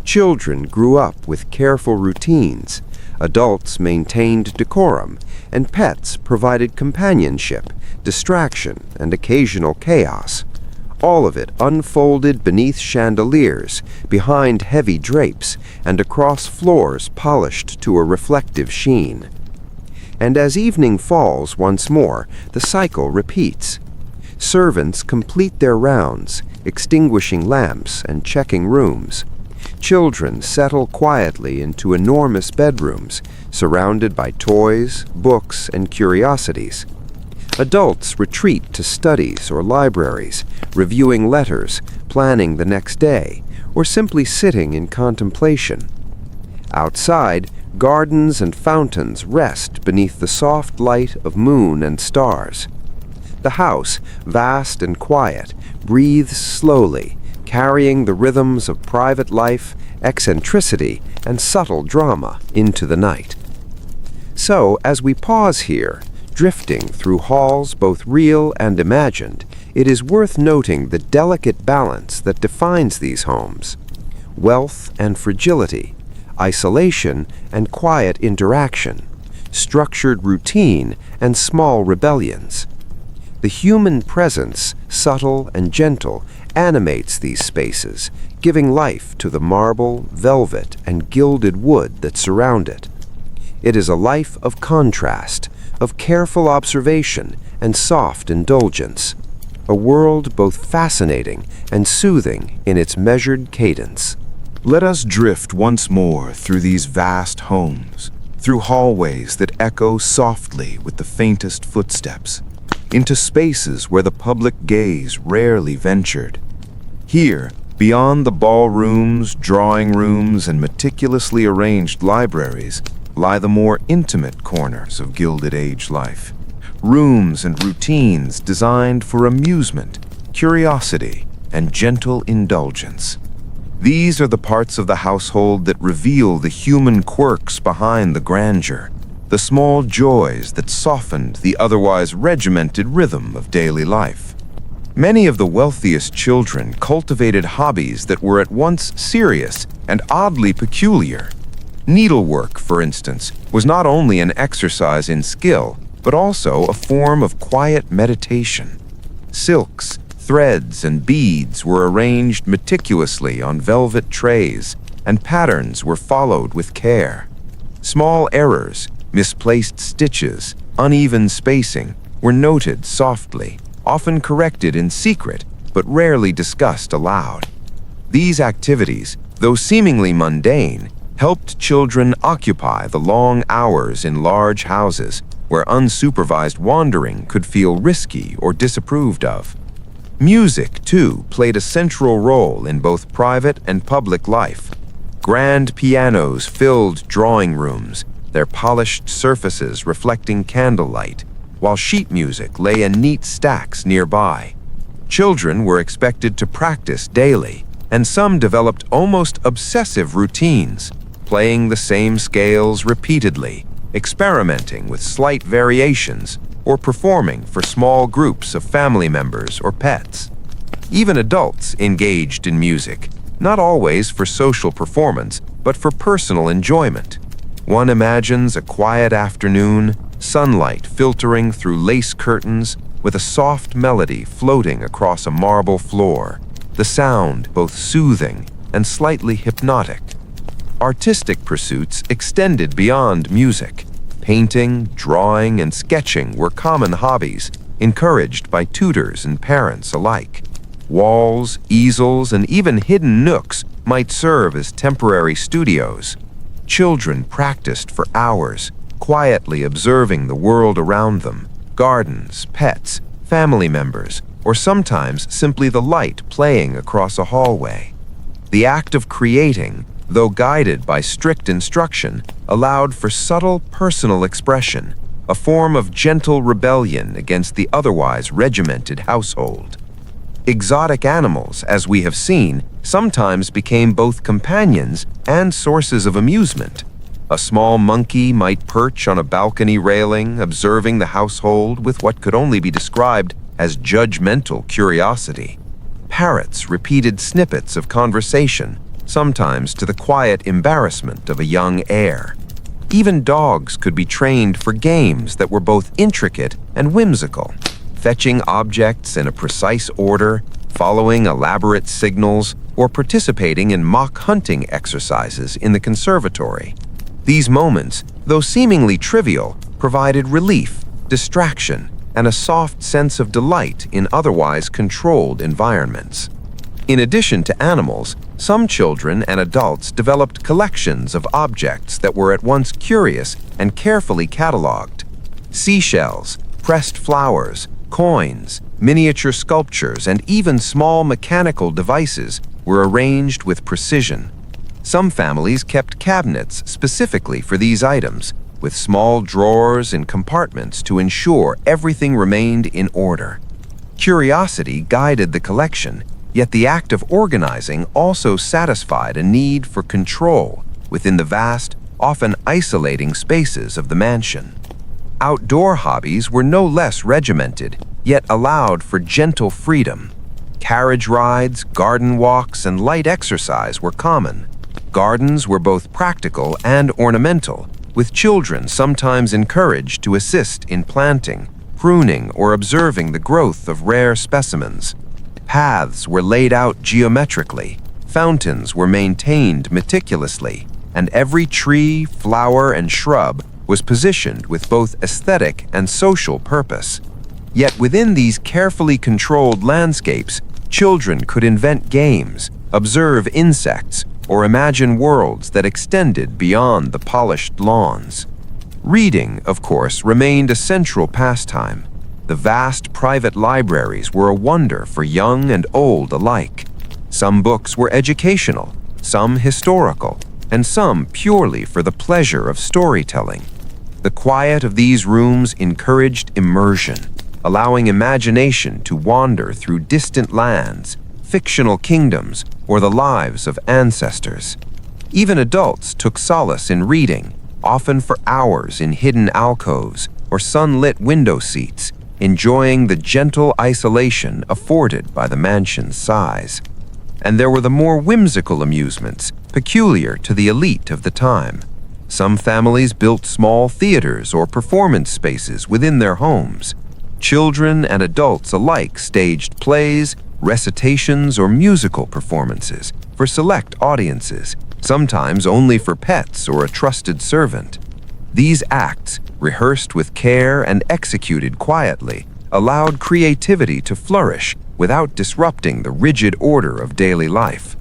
Children grew up with careful routines, adults maintained decorum, and pets provided companionship, distraction, and occasional chaos. All of it unfolded beneath chandeliers, behind heavy drapes, and across floors polished to a reflective sheen. And as evening falls once more, the cycle repeats. Servants complete their rounds, extinguishing lamps and checking rooms. Children settle quietly into enormous bedrooms, surrounded by toys, books, and curiosities. Adults retreat to studies or libraries, reviewing letters, planning the next day, or simply sitting in contemplation. Outside, gardens and fountains rest beneath the soft light of moon and stars. The house, vast and quiet, breathes slowly, carrying the rhythms of private life, eccentricity, and subtle drama into the night. So, as we pause here, drifting through halls both real and imagined, it is worth noting the delicate balance that defines these homes. Wealth and fragility, isolation and quiet interaction, structured routine and small rebellions. The human presence, subtle and gentle, animates these spaces, giving life to the marble, velvet, and gilded wood that surround it. It is a life of contrast, of careful observation and soft indulgence, a world both fascinating and soothing in its measured cadence. Let us drift once more through these vast homes, through hallways that echo softly with the faintest footsteps, into spaces where the public gaze rarely ventured. Here, beyond the ballrooms, drawing rooms, and meticulously arranged libraries, lie the more intimate corners of Gilded Age life. Rooms and routines designed for amusement, curiosity, and gentle indulgence. These are the parts of the household that reveal the human quirks behind the grandeur, the small joys that softened the otherwise regimented rhythm of daily life. Many of the wealthiest children cultivated hobbies that were at once serious and oddly peculiar. Needlework, for instance, was not only an exercise in skill, but also a form of quiet meditation. Silks, threads, and beads were arranged meticulously on velvet trays, and patterns were followed with care. Small errors, misplaced stitches, uneven spacing, were noted softly, often corrected in secret, but rarely discussed aloud. These activities, though seemingly mundane, helped children occupy the long hours in large houses where unsupervised wandering could feel risky or disapproved of. Music, too, played a central role in both private and public life. Grand pianos filled drawing rooms, their polished surfaces reflecting candlelight, while sheet music lay in neat stacks nearby. Children were expected to practice daily, and some developed almost obsessive routines, playing the same scales repeatedly, experimenting with slight variations, or performing for small groups of family members or pets. Even adults engaged in music, not always for social performance, but for personal enjoyment. One imagines a quiet afternoon, sunlight filtering through lace curtains, with a soft melody floating across a marble floor, the sound both soothing and slightly hypnotic. Artistic pursuits extended beyond music. Painting, drawing, and sketching were common hobbies, encouraged by tutors and parents alike. Walls, easels, and even hidden nooks might serve as temporary studios. Children practiced for hours, quietly observing the world around them, gardens, pets, family members, or sometimes simply the light playing across a hallway. The act of creating, though guided by strict instruction, allowed for subtle personal expression, a form of gentle rebellion against the otherwise regimented household. Exotic animals, as we have seen, sometimes became both companions and sources of amusement. A small monkey might perch on a balcony railing, observing the household with what could only be described as judgmental curiosity. Parrots repeated snippets of conversation, sometimes to the quiet embarrassment of a young heir. Even dogs could be trained for games that were both intricate and whimsical, fetching objects in a precise order, following elaborate signals, or participating in mock hunting exercises in the conservatory. These moments, though seemingly trivial, provided relief, distraction, and a soft sense of delight in otherwise controlled environments. In addition to animals, some children and adults developed collections of objects that were at once curious and carefully cataloged. Seashells, Pressed flowers, coins, miniature sculptures, and even small mechanical devices were arranged with precision. Some families kept cabinets specifically for these items, with small drawers and compartments to ensure everything remained in order. Curiosity guided the collection, yet the act of organizing also satisfied a need for control within the vast, often isolating spaces of the mansion. Outdoor hobbies were no less regimented, yet allowed for gentle freedom. Carriage rides, garden walks, and light exercise were common. Gardens were both practical and ornamental, with children sometimes encouraged to assist in planting, pruning, or observing the growth of rare specimens. Paths were laid out geometrically, fountains were maintained meticulously, and every tree, flower, and shrub was positioned with both aesthetic and social purpose. Yet within these carefully controlled landscapes, children could invent games, observe insects, or imagine worlds that extended beyond the polished lawns. Reading, of course, remained a central pastime. The vast private libraries were a wonder for young and old alike. Some books were educational, some historical, and some purely for the pleasure of storytelling. The quiet of these rooms encouraged immersion, allowing imagination to wander through distant lands, fictional kingdoms, or the lives of ancestors. Even adults took solace in reading, often for hours in hidden alcoves or sunlit window seats, enjoying the gentle isolation afforded by the mansion's size. And there were the more whimsical amusements, peculiar to the elite of the time. Some families built small theaters or performance spaces within their homes. Children and adults alike staged plays, recitations, or musical performances for select audiences, sometimes only for pets or a trusted servant. These acts, rehearsed with care and executed quietly, allowed creativity to flourish without disrupting the rigid order of daily life.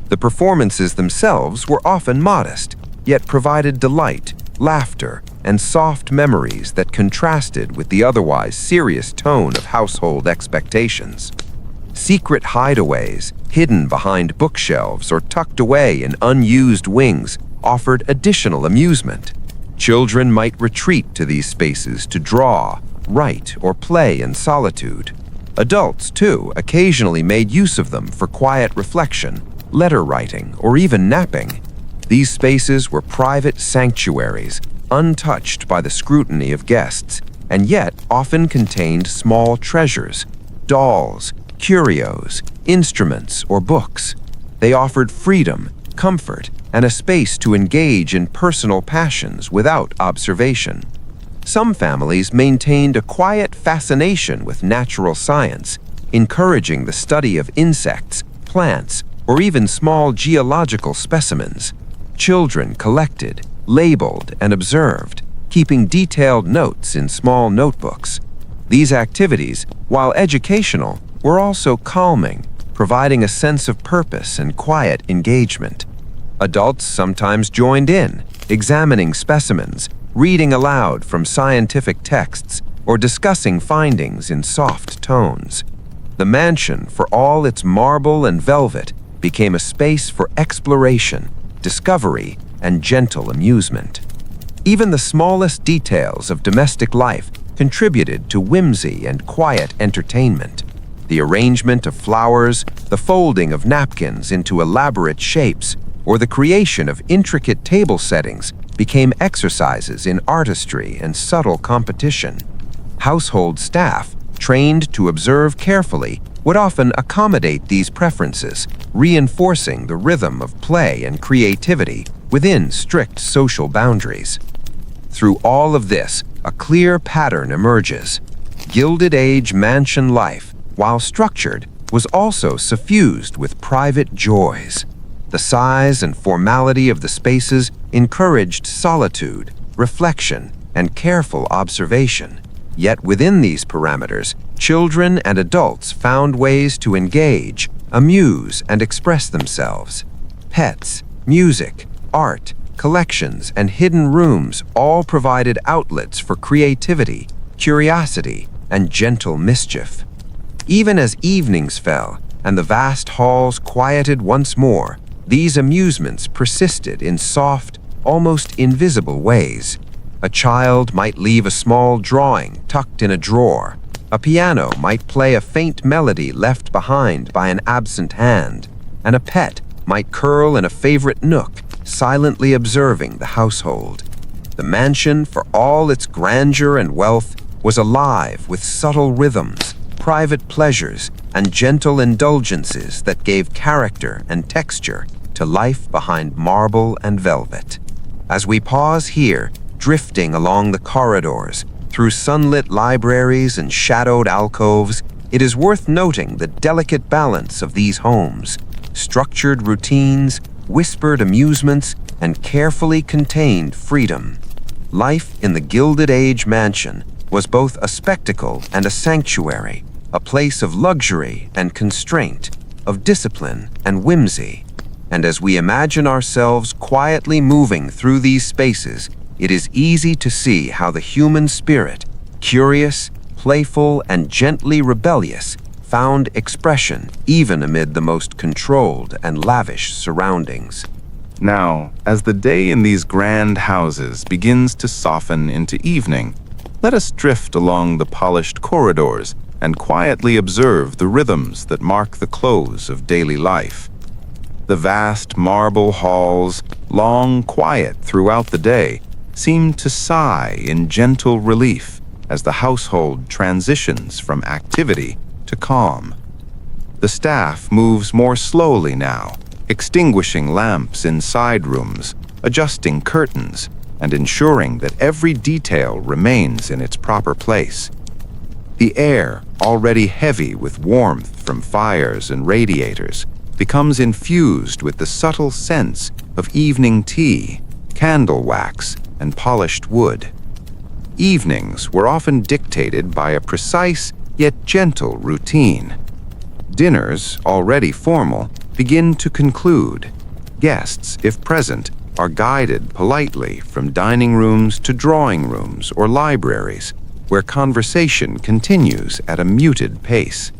The performances themselves were often modest, yet provided delight, laughter, and soft memories that contrasted with the otherwise serious tone of household expectations. Secret hideaways, hidden behind bookshelves or tucked away in unused wings, offered additional amusement. Children might retreat to these spaces to draw, write, or play in solitude. Adults, too, occasionally made use of them for quiet reflection, letter writing, or even napping. These spaces were private sanctuaries, untouched by the scrutiny of guests, and yet often contained small treasures, dolls, curios, instruments, or books. They offered freedom, comfort, and a space to engage in personal passions without observation. Some families maintained a quiet fascination with natural science, encouraging the study of insects, plants, or even small geological specimens. Children collected, labeled, and observed, keeping detailed notes in small notebooks. These activities, while educational, were also calming, providing a sense of purpose and quiet engagement. Adults sometimes joined in, examining specimens, reading aloud from scientific texts, or discussing findings in soft tones. The mansion, for all its marble and velvet, became a space for exploration, discovery, and gentle amusement. Even the smallest details of domestic life contributed to whimsy and quiet entertainment. The arrangement of flowers, the folding of napkins into elaborate shapes, or the creation of intricate table settings became exercises in artistry and subtle competition. Household staff, trained to observe carefully, would often accommodate these preferences, reinforcing the rhythm of play and creativity within strict social boundaries. Through all of this, a clear pattern emerges. Gilded Age mansion life, while structured, was also suffused with private joys. The size and formality of the spaces encouraged solitude, reflection, and careful observation. Yet within these parameters, children and adults found ways to engage, amuse, and express themselves. Pets, music, art, collections, and hidden rooms all provided outlets for creativity, curiosity, and gentle mischief. Even as evenings fell and the vast halls quieted once more, these amusements persisted in soft, almost invisible ways. A child might leave a small drawing tucked in a drawer. A piano might play a faint melody left behind by an absent hand, and a pet might curl in a favorite nook, silently observing the household. The mansion, for all its grandeur and wealth, was alive with subtle rhythms, private pleasures, and gentle indulgences that gave character and texture to life behind marble and velvet. As we pause here, drifting along the corridors, through sunlit libraries and shadowed alcoves, it is worth noting the delicate balance of these homes: structured routines, whispered amusements, and carefully contained freedom. Life in the Gilded Age mansion was both a spectacle and a sanctuary, a place of luxury and constraint, of discipline and whimsy. And as we imagine ourselves quietly moving through these spaces, it is easy to see how the human spirit, curious, playful, and gently rebellious, found expression even amid the most controlled and lavish surroundings. Now, as the day in these grand houses begins to soften into evening, let us drift along the polished corridors and quietly observe the rhythms that mark the close of daily life. The vast marble halls, long quiet throughout the day, seem to sigh in gentle relief as the household transitions from activity to calm. The staff moves more slowly now, extinguishing lamps in side rooms, adjusting curtains, and ensuring that every detail remains in its proper place. The air, already heavy with warmth from fires and radiators, becomes infused with the subtle scents of evening tea, candle wax, and polished wood. Evenings were often dictated by a precise yet gentle routine. Dinners, already formal, begin to conclude. Guests, if present, are guided politely from dining rooms to drawing rooms or libraries, where conversation continues at a muted pace.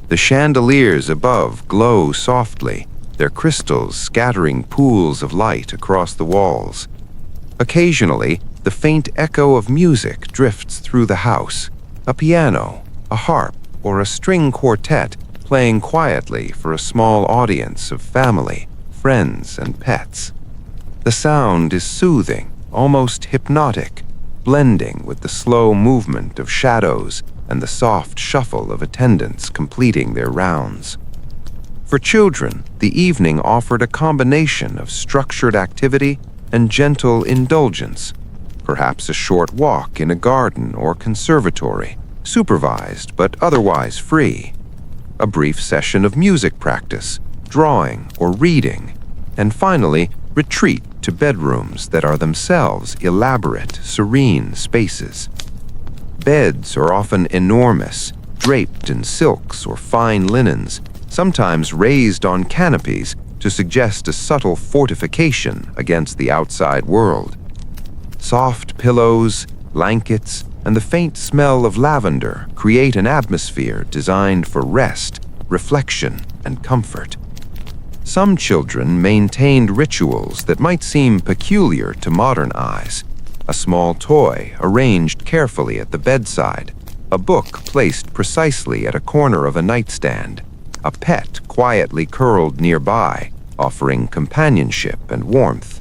The chandeliers above glow softly, their crystals scattering pools of light across the walls. Occasionally, the faint echo of music drifts through the house, a piano, a harp, or a string quartet playing quietly for a small audience of family, friends, and pets. The sound is soothing, almost hypnotic, blending with the slow movement of shadows and the soft shuffle of attendants completing their rounds. For children, the evening offered a combination of structured activity and gentle indulgence, perhaps a short walk in a garden or conservatory, supervised but otherwise free, a brief session of music practice, drawing, or reading, and finally, retreat to bedrooms that are themselves elaborate, serene spaces. Beds are often enormous, draped in silks or fine linens, sometimes raised on canopies to suggest a subtle fortification against the outside world. Soft pillows, blankets, and the faint smell of lavender create an atmosphere designed for rest, reflection, and comfort. Some children maintained rituals that might seem peculiar to modern eyes. A small toy arranged carefully at the bedside, a book placed precisely at a corner of a nightstand, a pet quietly curled nearby, offering companionship and warmth.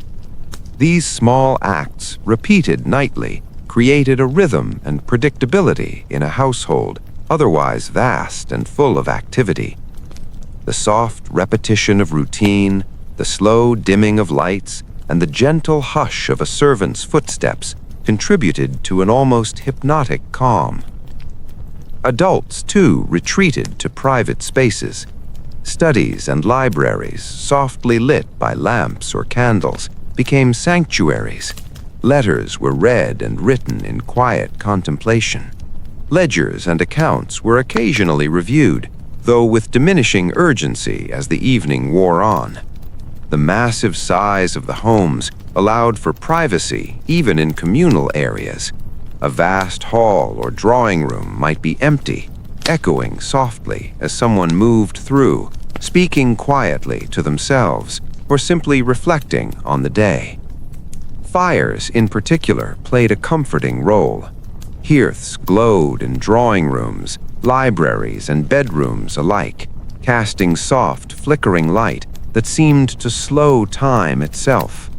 These small acts, repeated nightly, created a rhythm and predictability in a household otherwise vast and full of activity. The soft repetition of routine, the slow dimming of lights, and the gentle hush of a servant's footsteps contributed to an almost hypnotic calm. Adults, too, retreated to private spaces. Studies and libraries, softly lit by lamps or candles, became sanctuaries. Letters were read and written in quiet contemplation. Ledgers and accounts were occasionally reviewed, though with diminishing urgency as the evening wore on. The massive size of the homes allowed for privacy even in communal areas. A vast hall or drawing room might be empty, echoing softly as someone moved through, speaking quietly to themselves, or simply reflecting on the day. Fires, in particular, played a comforting role. Hearths glowed in drawing rooms, libraries, and bedrooms alike, casting soft, flickering light that seemed to slow time itself.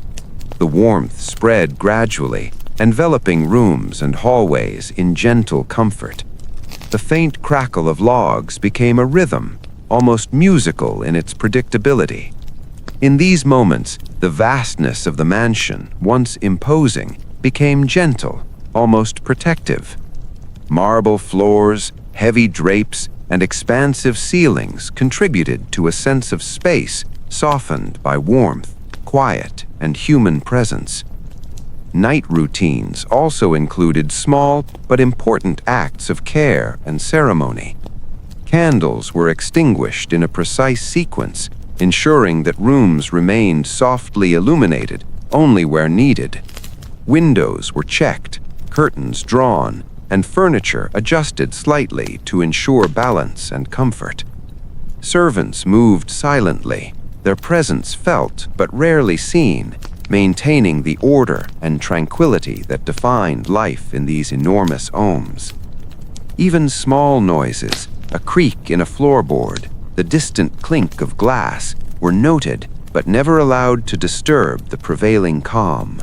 The warmth spread gradually, enveloping rooms and hallways in gentle comfort. The faint crackle of logs became a rhythm, almost musical in its predictability. In these moments, the vastness of the mansion, once imposing, became gentle, almost protective. Marble floors, heavy drapes, and expansive ceilings contributed to a sense of space softened by warmth, quiet, and human presence. Night routines also included small but important acts of care and ceremony. Candles were extinguished in a precise sequence, ensuring that rooms remained softly illuminated only where needed. Windows were checked, curtains drawn, and furniture adjusted slightly to ensure balance and comfort. Servants moved silently, their presence felt but rarely seen, maintaining the order and tranquility that defined life in these enormous homes. Even small noises, a creak in a floorboard, the distant clink of glass, were noted but never allowed to disturb the prevailing calm.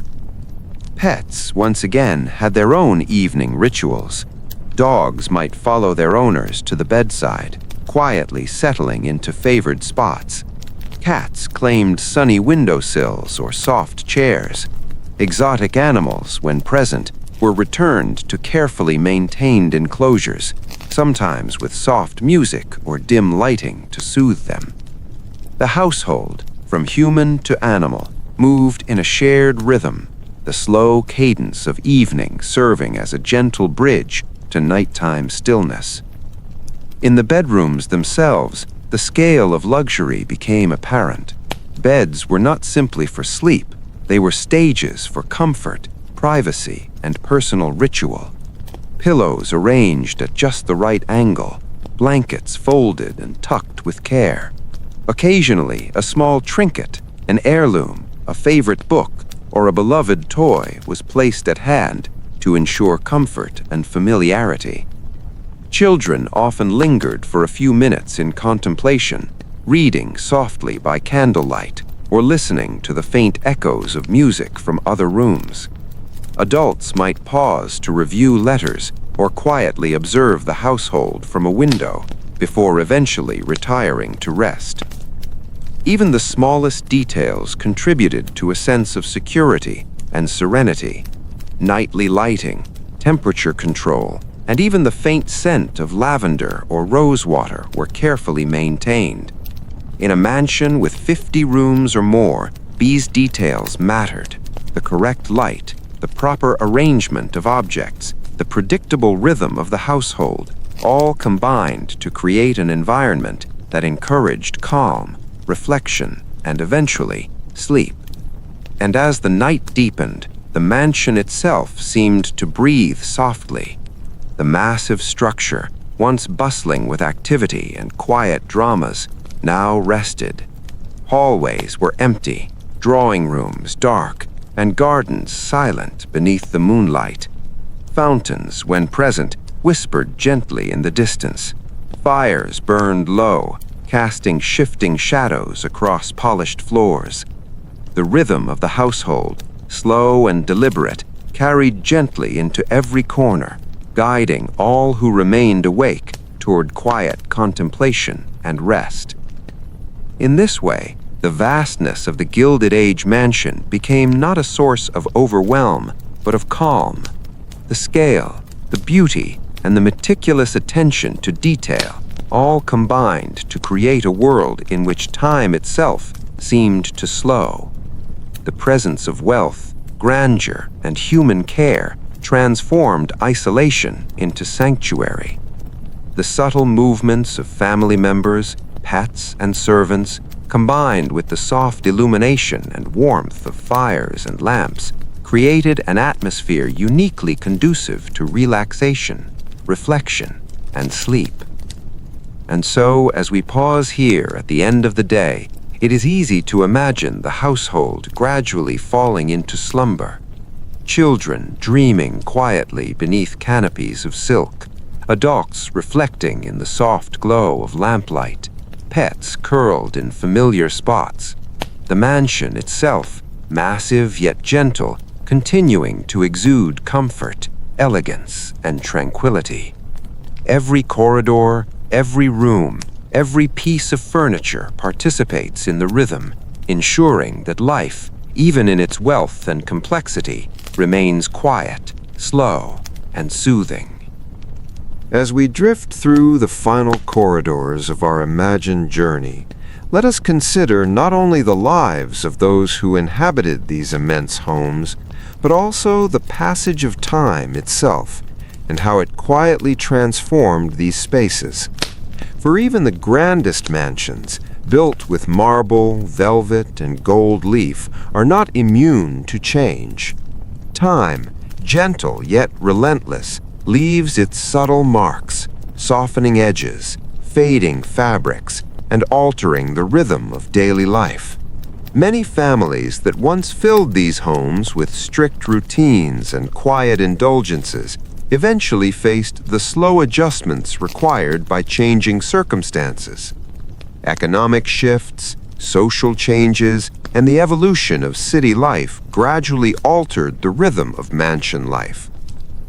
Pets, once again, had their own evening rituals. Dogs might follow their owners to the bedside, quietly settling into favored spots. Cats claimed sunny windowsills or soft chairs. Exotic animals, when present, were returned to carefully maintained enclosures, sometimes with soft music or dim lighting to soothe them. The household, from human to animal, moved in a shared rhythm, the slow cadence of evening serving as a gentle bridge to nighttime stillness. In the bedrooms themselves, the scale of luxury became apparent. Beds were not simply for sleep, they were stages for comfort, privacy, and personal ritual. Pillows arranged at just the right angle, blankets folded and tucked with care. Occasionally, a small trinket, an heirloom, a favorite book, or a beloved toy was placed at hand to ensure comfort and familiarity. Children often lingered for a few minutes in contemplation, reading softly by candlelight or listening to the faint echoes of music from other rooms. Adults might pause to review letters or quietly observe the household from a window before eventually retiring to rest. Even the smallest details contributed to a sense of security and serenity. Nightly lighting, temperature control, and even the faint scent of lavender or rosewater were carefully maintained. In a mansion with 50 rooms or more, these details mattered. The correct light, the proper arrangement of objects, the predictable rhythm of the household, all combined to create an environment that encouraged calm, reflection, and eventually, sleep. And as the night deepened, the mansion itself seemed to breathe softly. The massive structure, once bustling with activity and quiet dramas, now rested. Hallways were empty, drawing rooms dark, and gardens silent beneath the moonlight. Fountains, when present, whispered gently in the distance. Fires burned low, casting shifting shadows across polished floors. The rhythm of the household, slow and deliberate, carried gently into every corner, guiding all who remained awake toward quiet contemplation and rest. In this way, the vastness of the Gilded Age mansion became not a source of overwhelm, but of calm. The scale, the beauty, and the meticulous attention to detail all combined to create a world in which time itself seemed to slow. The presence of wealth, grandeur, and human care transformed isolation into sanctuary. The subtle movements of family members, pets, and servants, combined with the soft illumination and warmth of fires and lamps, created an atmosphere uniquely conducive to relaxation, reflection, and sleep. And so, as we pause here at the end of the day, it is easy to imagine the household gradually falling into slumber. Children dreaming quietly beneath canopies of silk, adults reflecting in the soft glow of lamplight, pets curled in familiar spots, the mansion itself, massive yet gentle, continuing to exude comfort, elegance, and tranquility. Every corridor, every room, every piece of furniture participates in the rhythm, ensuring that life, even in its wealth and complexity, remains quiet, slow, and soothing. As we drift through the final corridors of our imagined journey, let us consider not only the lives of those who inhabited these immense homes, but also the passage of time itself, and how it quietly transformed these spaces. For even the grandest mansions, built with marble, velvet, and gold leaf, are not immune to change. Time, gentle yet relentless, leaves its subtle marks, softening edges, fading fabrics, and altering the rhythm of daily life. Many families that once filled these homes with strict routines and quiet indulgences eventually faced the slow adjustments required by changing circumstances. Economic shifts, social changes, and the evolution of city life gradually altered the rhythm of mansion life.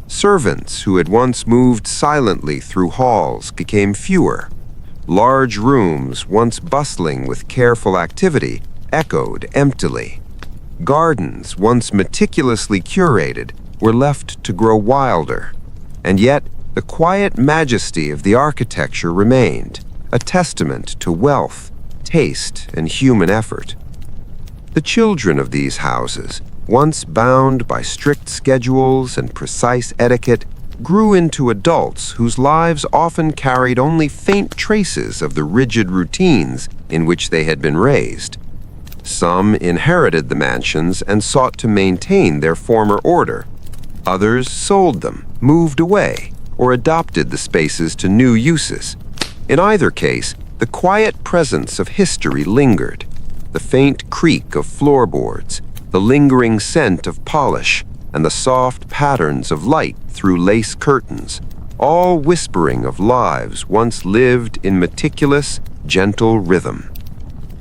Servants who had once moved silently through halls became fewer. Large rooms, once bustling with careful activity, echoed emptily. Gardens, once meticulously curated, were left to grow wilder. And yet, the quiet majesty of the architecture remained, a testament to wealth, taste, and human effort. The children of these houses, once bound by strict schedules and precise etiquette, grew into adults whose lives often carried only faint traces of the rigid routines in which they had been raised. Some inherited the mansions and sought to maintain their former order. Others sold them, moved away, or adopted the spaces to new uses. In either case, the quiet presence of history lingered. The faint creak of floorboards, the lingering scent of polish, and the soft patterns of light through lace curtains, all whispering of lives once lived in meticulous, gentle rhythm.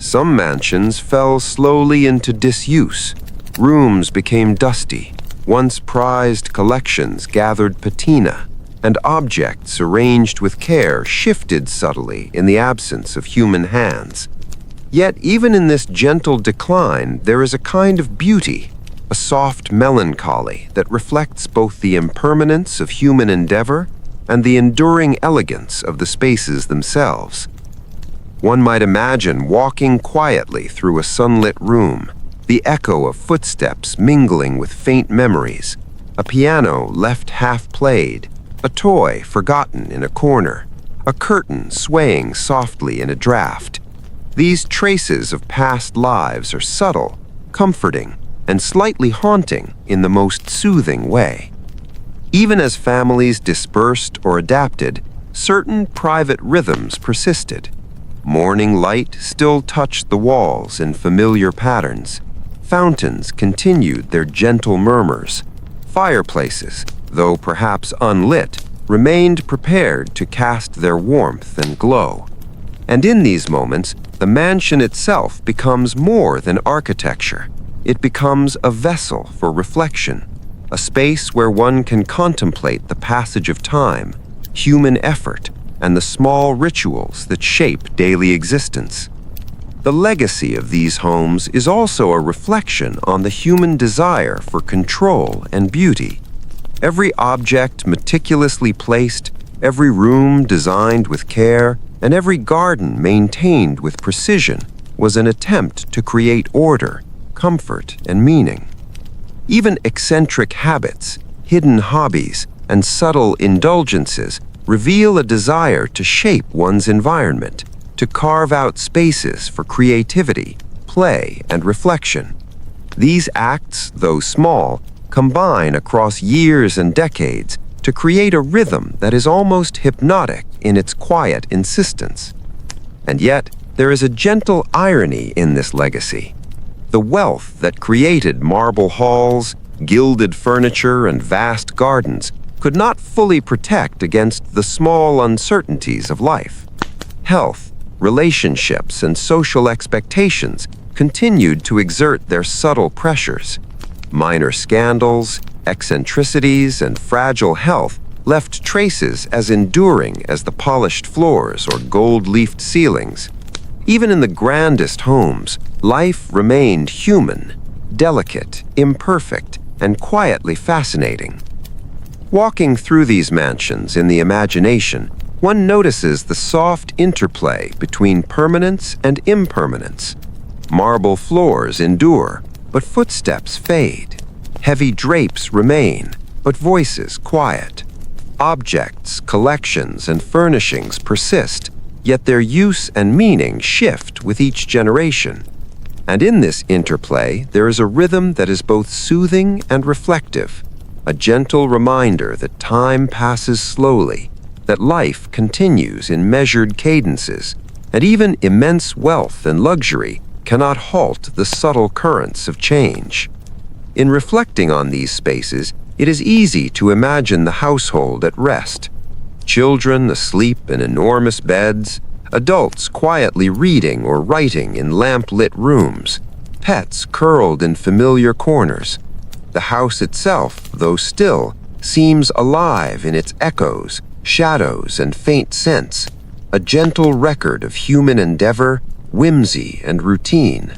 Some mansions fell slowly into disuse. Rooms became dusty. Once prized collections gathered patina, and objects arranged with care shifted subtly in the absence of human hands. Yet even in this gentle decline, there is a kind of beauty, a soft melancholy that reflects both the impermanence of human endeavor and the enduring elegance of the spaces themselves. One might imagine walking quietly through a sunlit room, the echo of footsteps mingling with faint memories, a piano left half-played, a toy forgotten in a corner, a curtain swaying softly in a draught. These traces of past lives are subtle, comforting, and slightly haunting in the most soothing way. Even as families dispersed or adapted, certain private rhythms persisted. Morning light still touched the walls in familiar patterns. Fountains continued their gentle murmurs. Fireplaces, though perhaps unlit, remained prepared to cast their warmth and glow. And in these moments, the mansion itself becomes more than architecture. It becomes a vessel for reflection, a space where one can contemplate the passage of time, human effort, and the small rituals that shape daily existence. The legacy of these homes is also a reflection on the human desire for control and beauty. Every object meticulously placed, every room designed with care, and every garden maintained with precision was an attempt to create order, comfort, and meaning. Even eccentric habits, hidden hobbies, and subtle indulgences reveal a desire to shape one's environment, to carve out spaces for creativity, play, and reflection. These acts, though small, combine across years and decades to create a rhythm that is almost hypnotic in its quiet insistence. And yet, there is a gentle irony in this legacy. The wealth that created marble halls, gilded furniture, and vast gardens could not fully protect against the small uncertainties of life. Health, relationships, and social expectations continued to exert their subtle pressures. Minor scandals, eccentricities, and fragile health left traces as enduring as the polished floors or gold-leafed ceilings. Even in the grandest homes, life remained human, delicate, imperfect, and quietly fascinating. Walking through these mansions in the imagination, one notices the soft interplay between permanence and impermanence. Marble floors endure, but footsteps fade. Heavy drapes remain, but voices quiet. Objects, collections, and furnishings persist, yet their use and meaning shift with each generation. And in this interplay, there is a rhythm that is both soothing and reflective, a gentle reminder that time passes slowly, that life continues in measured cadences, and even immense wealth and luxury cannot halt the subtle currents of change. In reflecting on these spaces, it is easy to imagine the household at rest. Children asleep in enormous beds, adults quietly reading or writing in lamp-lit rooms, pets curled in familiar corners. The house itself, though still, seems alive in its echoes, shadows, and faint scents, a gentle record of human endeavor, whimsy, and routine.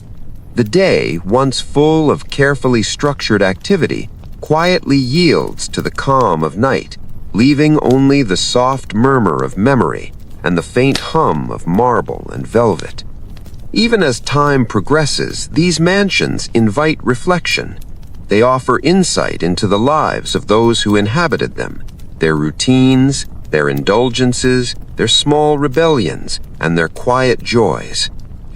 The day, once full of carefully structured activity, quietly yields to the calm of night, leaving only the soft murmur of memory and the faint hum of marble and velvet. Even as time progresses, these mansions invite reflection. They offer insight into the lives of those who inhabited them, their routines, their indulgences, their small rebellions, and their quiet joys.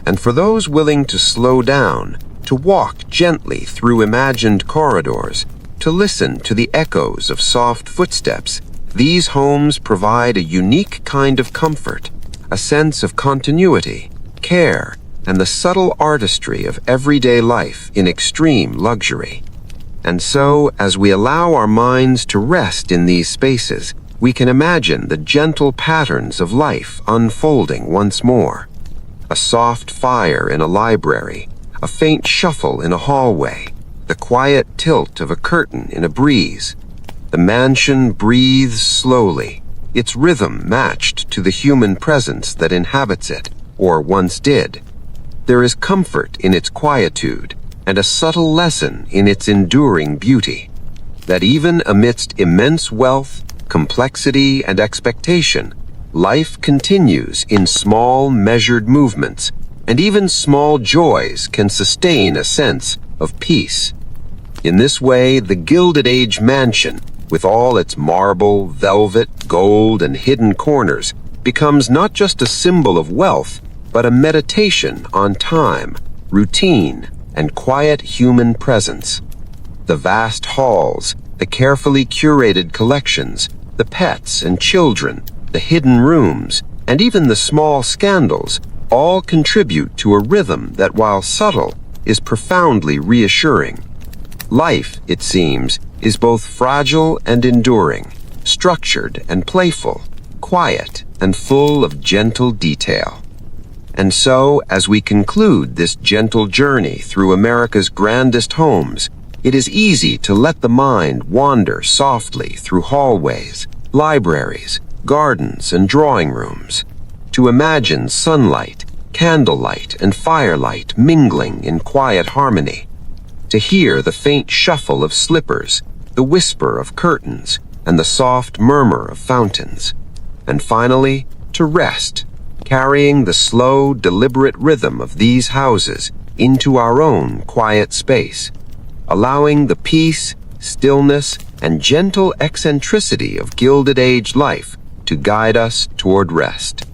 And for those willing to slow down, to walk gently through imagined corridors, to listen to the echoes of soft footsteps, these homes provide a unique kind of comfort, a sense of continuity, care, and the subtle artistry of everyday life in extreme luxury. And so, as we allow our minds to rest in these spaces, we can imagine the gentle patterns of life unfolding once more. A soft fire in a library, a faint shuffle in a hallway, the quiet tilt of a curtain in a breeze. The mansion breathes slowly, its rhythm matched to the human presence that inhabits it, or once did. There is comfort in its quietude, and a subtle lesson in its enduring beauty, that even amidst immense wealth, complexity, and expectation, life continues in small, measured movements, and even small joys can sustain a sense of peace. In this way, the Gilded Age mansion, with all its marble, velvet, gold, and hidden corners, becomes not just a symbol of wealth, but a meditation on time, routine, and quiet human presence. The vast halls, the carefully curated collections, the pets and children, the hidden rooms, and even the small scandals all contribute to a rhythm that, while subtle, is profoundly reassuring. Life, it seems, is both fragile and enduring, structured and playful, quiet and full of gentle detail. And so, as we conclude this gentle journey through America's grandest homes, it is easy to let the mind wander softly through hallways, libraries, gardens, and drawing rooms, to imagine sunlight, candlelight, and firelight mingling in quiet harmony, to hear the faint shuffle of slippers, the whisper of curtains, and the soft murmur of fountains, and finally, to rest, carrying the slow, deliberate rhythm of these houses into our own quiet space, allowing the peace, stillness, and gentle eccentricity of Gilded Age life to guide us toward rest.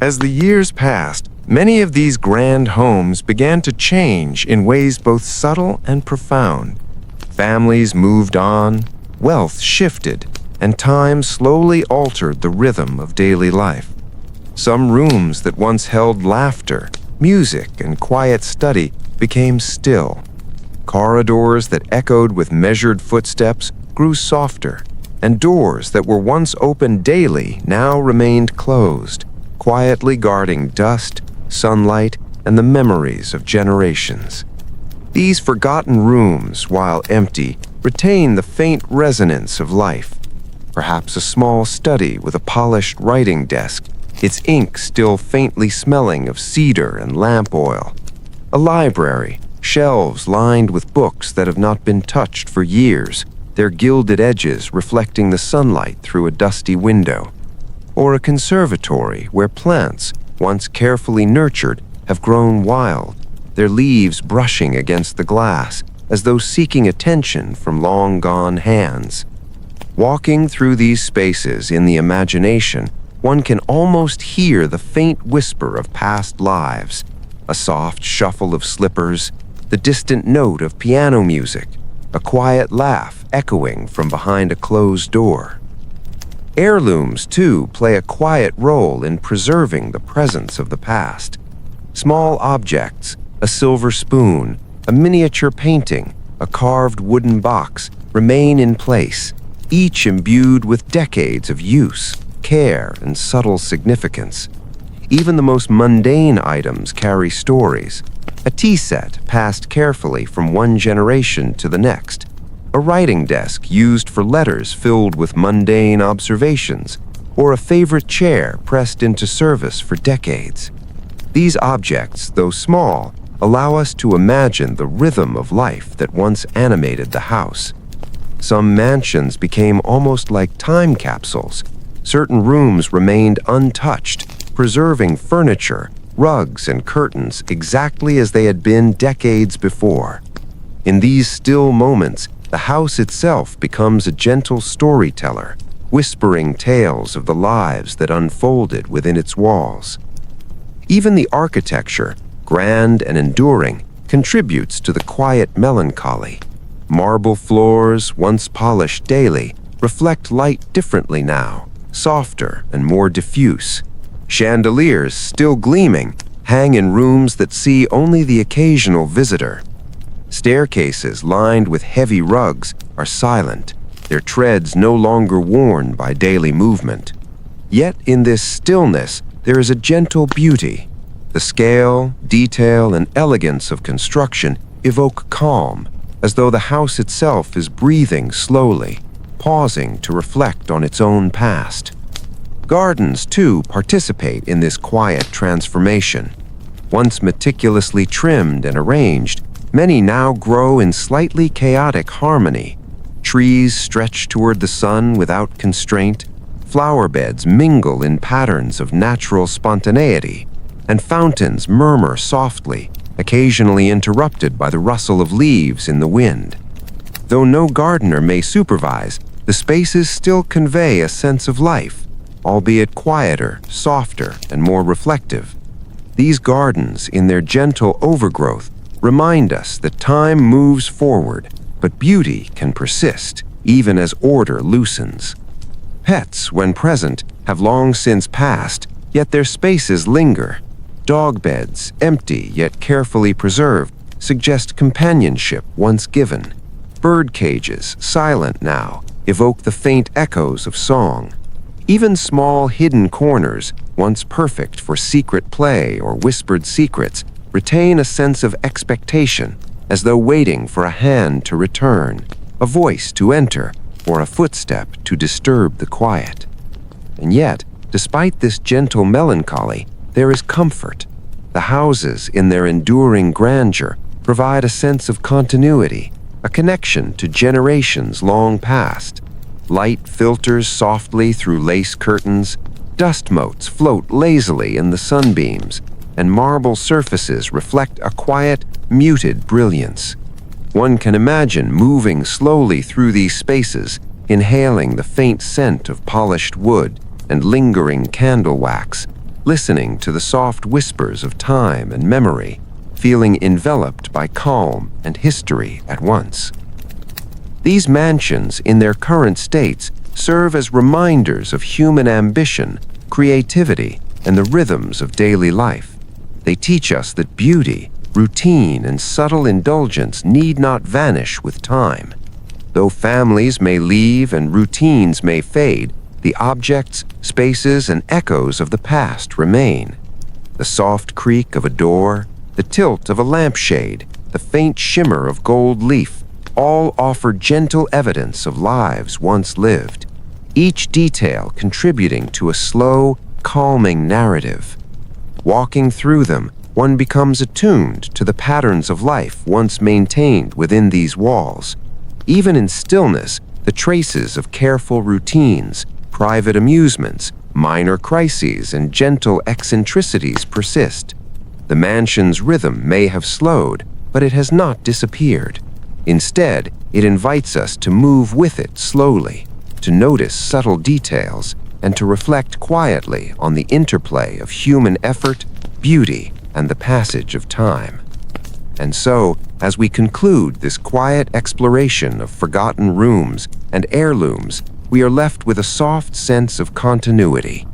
As the years passed, many of these grand homes began to change in ways both subtle and profound. Families moved on, wealth shifted, and time slowly altered the rhythm of daily life. Some rooms that once held laughter, music, and quiet study became still. Corridors that echoed with measured footsteps grew softer, and doors that were once open daily now remained closed, quietly guarding dust, sunlight, and the memories of generations. These forgotten rooms, while empty, retain the faint resonance of life. Perhaps a small study with a polished writing desk, its ink still faintly smelling of cedar and lamp oil. A library, shelves lined with books that have not been touched for years, their gilded edges reflecting the sunlight through a dusty window. Or a conservatory where plants, once carefully nurtured, have grown wild, their leaves brushing against the glass as though seeking attention from long-gone hands. Walking through these spaces in the imagination, one can almost hear the faint whisper of past lives, a soft shuffle of slippers, the distant note of piano music, a quiet laugh echoing from behind a closed door. Heirlooms, too, play a quiet role in preserving the presence of the past. Small objects, a silver spoon, a miniature painting, a carved wooden box, remain in place, each imbued with decades of use, care, and subtle significance. Even the most mundane items carry stories. A tea set passed carefully from one generation to the next. A writing desk used for letters filled with mundane observations, or a favorite chair pressed into service for decades. These objects, though small, allow us to imagine the rhythm of life that once animated the house. Some mansions became almost like time capsules. Certain rooms remained untouched, preserving furniture, rugs, and curtains exactly as they had been decades before. In these still moments, the house itself becomes a gentle storyteller, whispering tales of the lives that unfolded within its walls. Even the architecture, grand and enduring, contributes to the quiet melancholy. Marble floors, once polished daily, reflect light differently now, softer and more diffuse. Chandeliers, still gleaming, hang in rooms that see only the occasional visitor. Staircases lined with heavy rugs are silent, their treads no longer worn by daily movement. Yet in this stillness, there is a gentle beauty. The scale, detail, and elegance of construction evoke calm, as though the house itself is breathing slowly, pausing to reflect on its own past. Gardens, too, participate in this quiet transformation. Once meticulously trimmed and arranged, many now grow in slightly chaotic harmony. Trees stretch toward the sun without constraint, flower beds mingle in patterns of natural spontaneity, and fountains murmur softly, occasionally interrupted by the rustle of leaves in the wind. Though no gardener may supervise, the spaces still convey a sense of life, albeit quieter, softer, and more reflective. These gardens, in their gentle overgrowth, remind us that time moves forward, but beauty can persist, even as order loosens. Pets, when present, have long since passed, yet their spaces linger. Dog beds, empty yet carefully preserved, suggest companionship once given. Bird cages, silent now, evoke the faint echoes of song. Even small hidden corners, once perfect for secret play or whispered secrets, retain a sense of expectation, as though waiting for a hand to return, a voice to enter, or a footstep to disturb the quiet. And yet, despite this gentle melancholy, there is comfort. The houses, in their enduring grandeur, provide a sense of continuity, a connection to generations long past. Light filters softly through lace curtains, dust motes float lazily in the sunbeams, and marble surfaces reflect a quiet, muted brilliance. One can imagine moving slowly through these spaces, inhaling the faint scent of polished wood and lingering candle wax, listening to the soft whispers of time and memory, feeling enveloped by calm and history at once. These mansions, in their current states, serve as reminders of human ambition, creativity, and the rhythms of daily life. They teach us that beauty, routine, and subtle indulgence need not vanish with time. Though families may leave and routines may fade, the objects, spaces, and echoes of the past remain. The soft creak of a door, the tilt of a lampshade, the faint shimmer of gold leaf, all offer gentle evidence of lives once lived, each detail contributing to a slow, calming narrative. Walking through them, one becomes attuned to the patterns of life once maintained within these walls. Even in stillness, the traces of careful routines, private amusements, minor crises, and gentle eccentricities persist. The mansion's rhythm may have slowed, but it has not disappeared. Instead, it invites us to move with it slowly, to notice subtle details, and to reflect quietly on the interplay of human effort, beauty, and the passage of time. And so, as we conclude this quiet exploration of forgotten rooms and heirlooms, we are left with a soft sense of continuity.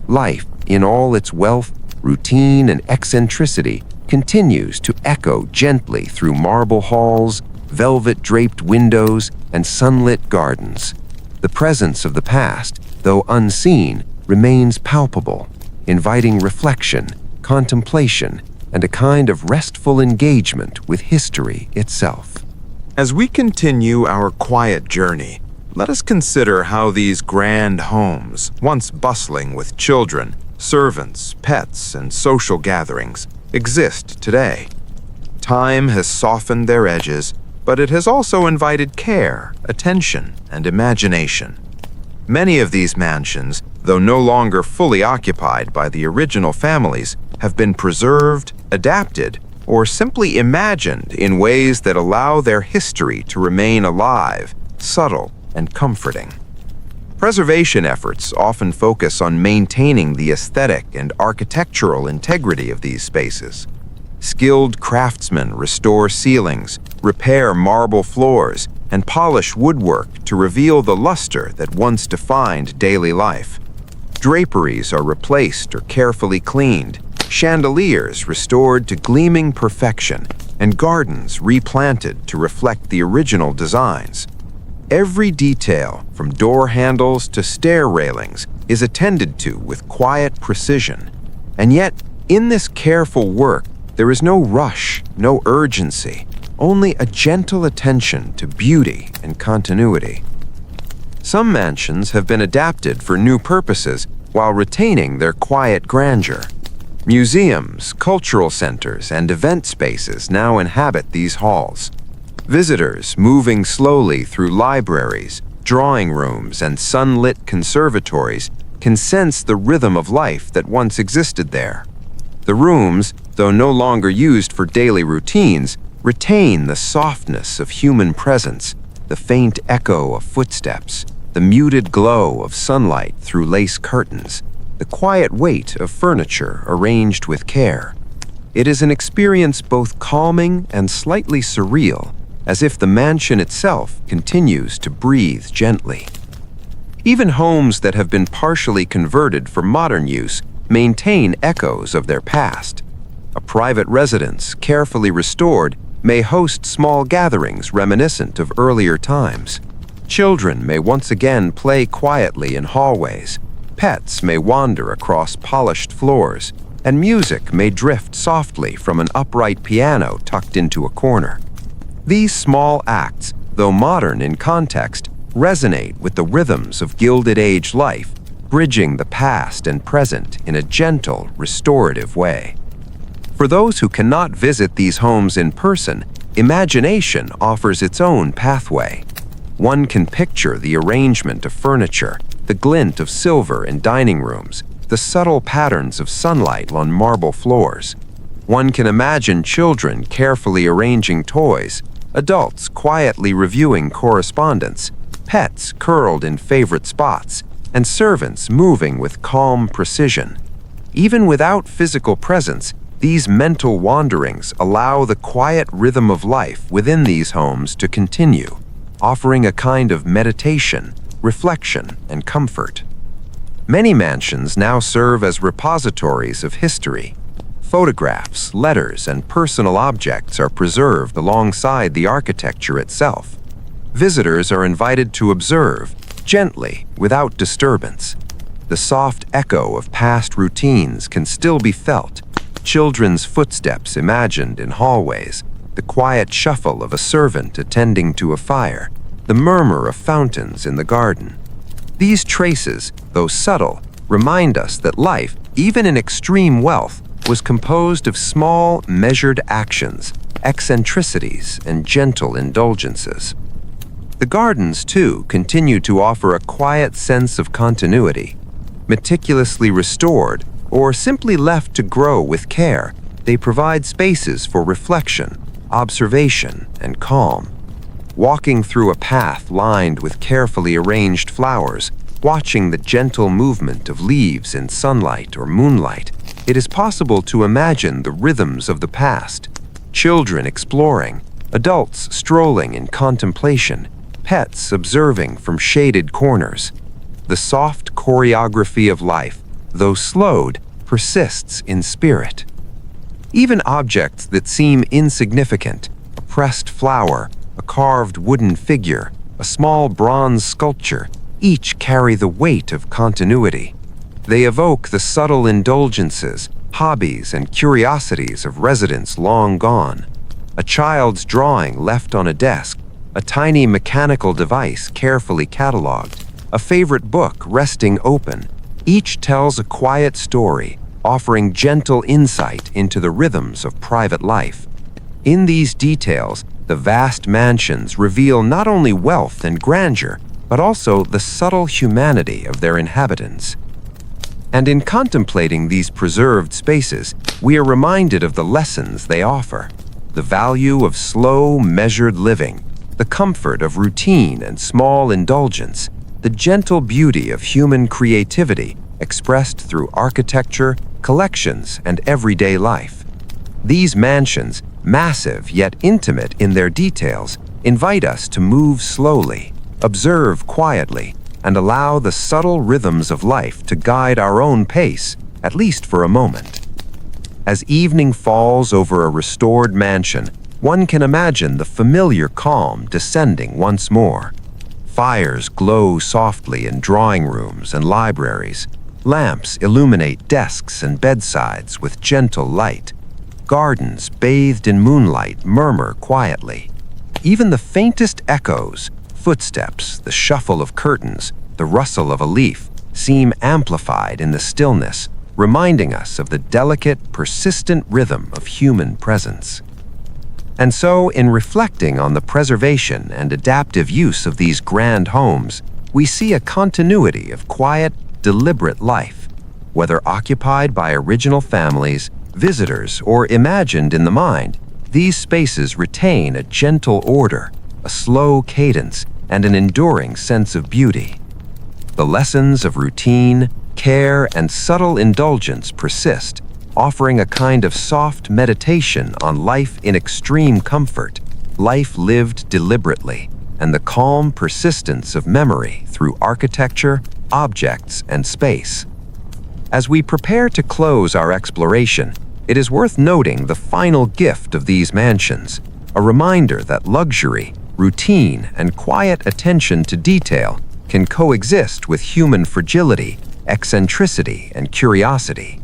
Life, in all its wealth, routine, and eccentricity, continues to echo gently through marble halls, velvet-draped windows, and sunlit gardens. The presence of the past, though unseen, remains palpable, inviting reflection, contemplation, and a kind of restful engagement with history itself. As we continue our quiet journey, let us consider how these grand homes, once bustling with children, servants, pets, and social gatherings, exist today. Time has softened their edges, but it has also invited care, attention, and imagination. Many of these mansions, though no longer fully occupied by the original families, have been preserved, adapted, or simply imagined in ways that allow their history to remain alive, subtle, and comforting. Preservation efforts often focus on maintaining the aesthetic and architectural integrity of these spaces. Skilled craftsmen restore ceilings, repair marble floors, and polish woodwork to reveal the luster that once defined daily life. Draperies are replaced or carefully cleaned, chandeliers restored to gleaming perfection, and gardens replanted to reflect the original designs. Every detail, from door handles to stair railings, is attended to with quiet precision. And yet, in this careful work, there is no rush, no urgency, only a gentle attention to beauty and continuity. Some mansions have been adapted for new purposes while retaining their quiet grandeur. Museums, cultural centers, and event spaces now inhabit these halls. Visitors moving slowly through libraries, drawing rooms, and sunlit conservatories can sense the rhythm of life that once existed there. The rooms, though no longer used for daily routines, retain the softness of human presence, the faint echo of footsteps, the muted glow of sunlight through lace curtains, the quiet weight of furniture arranged with care. It is an experience both calming and slightly surreal, as if the mansion itself continues to breathe gently. Even homes that have been partially converted for modern use maintain echoes of their past. A private residence, carefully restored, may host small gatherings reminiscent of earlier times. Children may once again play quietly in hallways, pets may wander across polished floors, and music may drift softly from an upright piano tucked into a corner. These small acts, though modern in context, resonate with the rhythms of Gilded Age life, bridging the past and present in a gentle, restorative way. For those who cannot visit these homes in person, imagination offers its own pathway. One can picture the arrangement of furniture, the glint of silver in dining rooms, the subtle patterns of sunlight on marble floors. One can imagine children carefully arranging toys, adults quietly reviewing correspondence, pets curled in favorite spots, and servants moving with calm precision. Even without physical presence, these mental wanderings allow the quiet rhythm of life within these homes to continue. offering a kind of meditation, reflection, and comfort. Many mansions now serve as repositories of history. Photographs, letters, and personal objects are preserved alongside the architecture itself. Visitors are invited to observe, gently, without disturbance. The soft echo of past routines can still be felt. Children's footsteps imagined in hallways, the quiet shuffle of a servant attending to a fire, the murmur of fountains in the garden. These traces, though subtle, remind us that life, even in extreme wealth, was composed of small, measured actions, eccentricities, and gentle indulgences. The gardens, too, continue to offer a quiet sense of continuity. Meticulously restored, or simply left to grow with care, they provide spaces for reflection, observation, and calm. Walking through a path lined with carefully arranged flowers, watching the gentle movement of leaves in sunlight or moonlight, it is possible to imagine the rhythms of the past. Children exploring, adults strolling in contemplation, pets observing from shaded corners. The soft choreography of life, though slowed, persists in spirit. Even objects that seem insignificant, a pressed flower, a carved wooden figure, a small bronze sculpture, each carry the weight of continuity. They evoke the subtle indulgences, hobbies, and curiosities of residents long gone. A child's drawing left on a desk, a tiny mechanical device carefully cataloged, a favorite book resting open, each tells a quiet story, offering gentle insight into the rhythms of private life. In these details, the vast mansions reveal not only wealth and grandeur, but also the subtle humanity of their inhabitants. And in contemplating these preserved spaces, we are reminded of the lessons they offer: the value of slow, measured living, the comfort of routine and small indulgence, the gentle beauty of human creativity expressed through architecture, collections, and everyday life. These mansions, massive yet intimate in their details, invite us to move slowly, observe quietly, and allow the subtle rhythms of life to guide our own pace, at least for a moment. As evening falls over a restored mansion, one can imagine the familiar calm descending once more. Fires glow softly in drawing rooms and libraries. Lamps illuminate desks and bedsides with gentle light. Gardens bathed in moonlight murmur quietly. Even the faintest echoes, footsteps, the shuffle of curtains, the rustle of a leaf, seem amplified in the stillness, reminding us of the delicate, persistent rhythm of human presence. And so, in reflecting on the preservation and adaptive use of these grand homes, we see a continuity of quiet, deliberate life. Whether occupied by original families, visitors, or imagined in the mind, these spaces retain a gentle order, a slow cadence, and an enduring sense of beauty. The lessons of routine, care, and subtle indulgence persist, offering a kind of soft meditation on life in extreme comfort, life lived deliberately, and the calm persistence of memory through architecture, objects, and space. As we prepare to close our exploration, it is worth noting the final gift of these mansions, a reminder that luxury, routine, and quiet attention to detail can coexist with human fragility, eccentricity, and curiosity.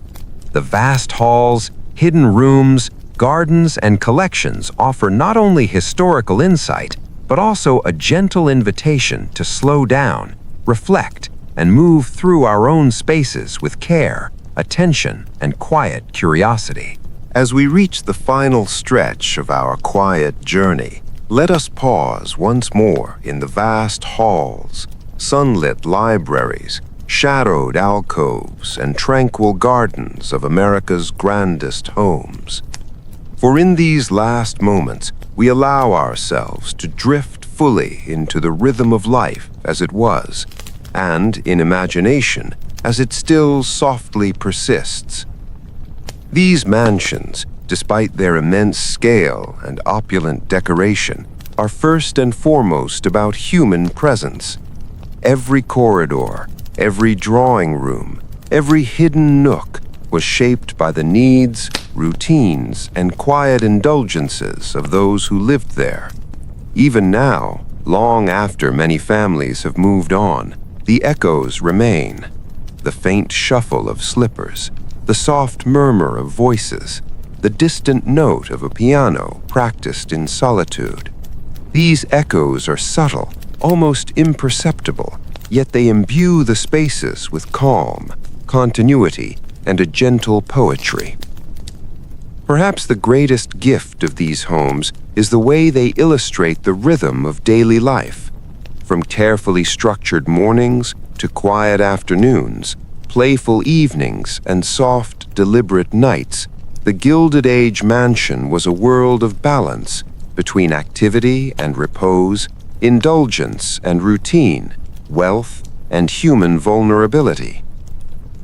The vast halls, hidden rooms, gardens, and collections offer not only historical insight, but also a gentle invitation to slow down, reflect, and move through our own spaces with care, attention, and quiet curiosity. As we reach the final stretch of our quiet journey, let us pause once more in the vast halls, sunlit libraries, shadowed alcoves, and tranquil gardens of America's grandest homes. For in these last moments, we allow ourselves to drift fully into the rhythm of life as it was, and in imagination as it still softly persists. These mansions, despite their immense scale and opulent decoration, are first and foremost about human presence. Every corridor, every drawing room, every hidden nook was shaped by the needs, routines, and quiet indulgences of those who lived there. Even now, long after many families have moved on, the echoes remain. The faint shuffle of slippers, the soft murmur of voices, the distant note of a piano practiced in solitude. These echoes are subtle, almost imperceptible, yet they imbue the spaces with calm, continuity, and a gentle poetry. Perhaps the greatest gift of these homes is the way they illustrate the rhythm of daily life. From carefully structured mornings to quiet afternoons, playful evenings, and soft, deliberate nights, the Gilded Age mansion was a world of balance between activity and repose, indulgence and routine, wealth and human vulnerability.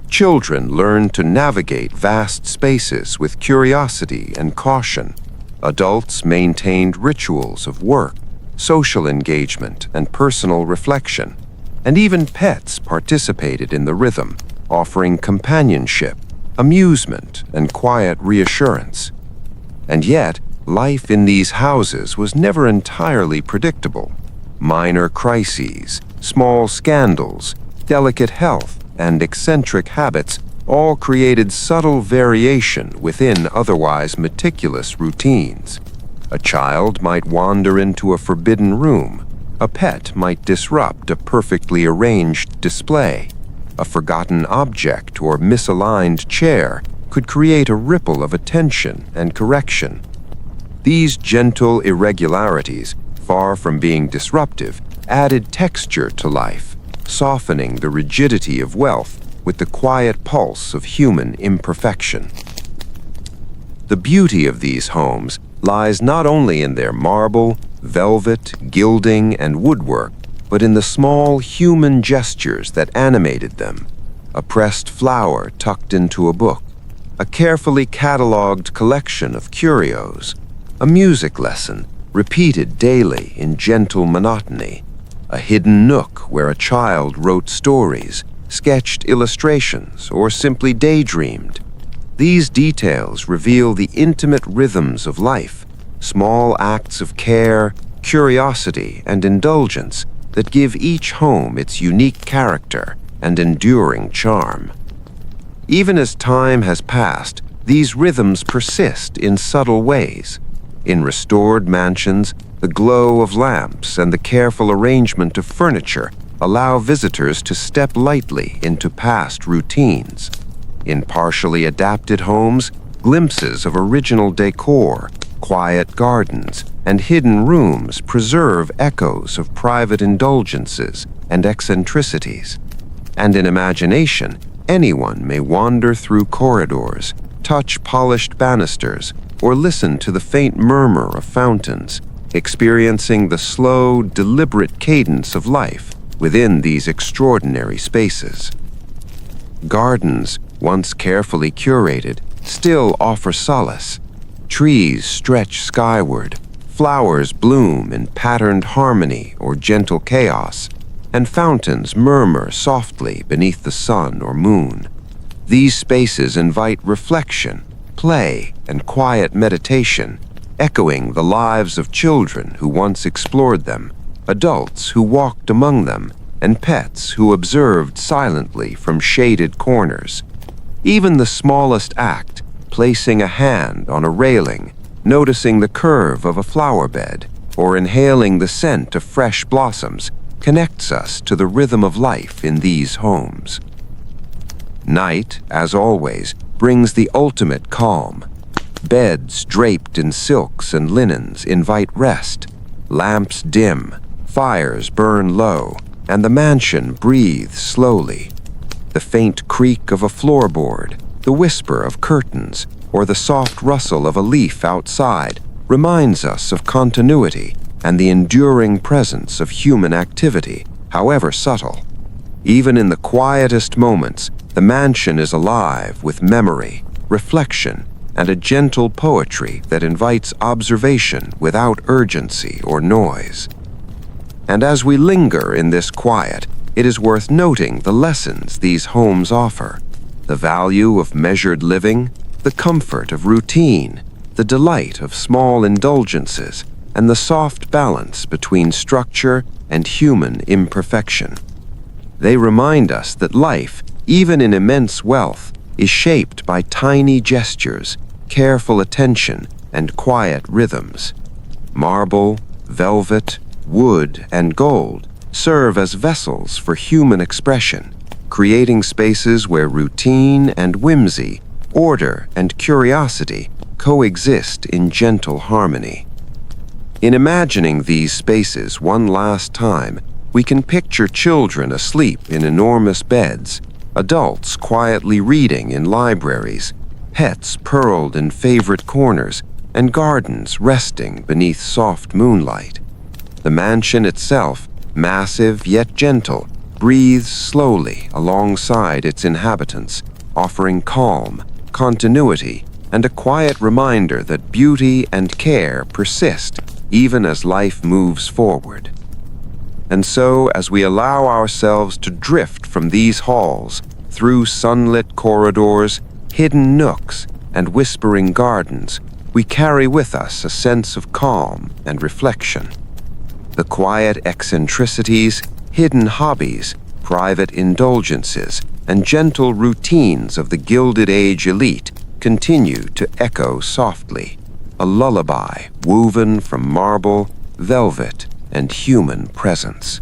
Children learned to navigate vast spaces with curiosity and caution. Adults maintained rituals of work, social engagement, and personal reflection. And even pets participated in the rhythm, offering companionship, amusement, and quiet reassurance. And yet, life in these houses was never entirely predictable. Minor crises, small scandals, delicate health, and eccentric habits all created subtle variation within otherwise meticulous routines. A child might wander into a forbidden room. A pet might disrupt a perfectly arranged display. A forgotten object or misaligned chair could create a ripple of attention and correction. These gentle irregularities, far from being disruptive, added texture to life, softening the rigidity of wealth with the quiet pulse of human imperfection. The beauty of these homes lies not only in their marble, velvet, gilding, and woodwork, but in the small human gestures that animated them. A pressed flower tucked into a book, a carefully catalogued collection of curios, a music lesson repeated daily in gentle monotony, a hidden nook where a child wrote stories, sketched illustrations, or simply daydreamed. These details reveal the intimate rhythms of life, small acts of care, curiosity, and indulgence that give each home its unique character and enduring charm. Even as time has passed, these rhythms persist in subtle ways. In restored mansions, the glow of lamps and the careful arrangement of furniture allow visitors to step lightly into past routines. In partially adapted homes, glimpses of original decor, quiet gardens, and hidden rooms preserve echoes of private indulgences and eccentricities. And in imagination, anyone may wander through corridors, touch polished banisters, or listen to the faint murmur of fountains, experiencing the slow, deliberate cadence of life within these extraordinary spaces. Gardens, once carefully curated, still offer solace. Trees stretch skyward, flowers bloom in patterned harmony or gentle chaos, and fountains murmur softly beneath the sun or moon. These spaces invite reflection, play, and quiet meditation, echoing the lives of children who once explored them, adults who walked among them, and pets who observed silently from shaded corners. Even the smallest act, placing a hand on a railing, noticing the curve of a flower bed, or inhaling the scent of fresh blossoms, connects us to the rhythm of life in these homes. Night, as always, brings the ultimate calm. Beds draped in silks and linens invite rest. Lamps dim, fires burn low, and the mansion breathes slowly. The faint creak of a floorboard, the whisper of curtains, or the soft rustle of a leaf outside reminds us of continuity and the enduring presence of human activity, however subtle. Even in the quietest moments, the mansion is alive with memory, reflection, and a gentle poetry that invites observation without urgency or noise. And as we linger in this quiet, it is worth noting the lessons these homes offer: the value of measured living, the comfort of routine, the delight of small indulgences, and the soft balance between structure and human imperfection. They remind us that life, even in immense wealth, is shaped by tiny gestures, careful attention, and quiet rhythms. Marble, velvet, wood, and gold serve as vessels for human expression, creating spaces where routine and whimsy, order and curiosity coexist in gentle harmony. In imagining these spaces one last time, we can picture children asleep in enormous beds, adults quietly reading in libraries, pets pearled in favorite corners, and gardens resting beneath soft moonlight. The mansion itself, massive yet gentle, breathes slowly alongside its inhabitants, offering calm, continuity, and a quiet reminder that beauty and care persist even as life moves forward. And so, as we allow ourselves to drift from these halls, through sunlit corridors, hidden nooks, and whispering gardens, we carry with us a sense of calm and reflection. The quiet eccentricities, hidden hobbies, private indulgences, and gentle routines of the Gilded Age elite continue to echo softly, a lullaby woven from marble, velvet, and human presence.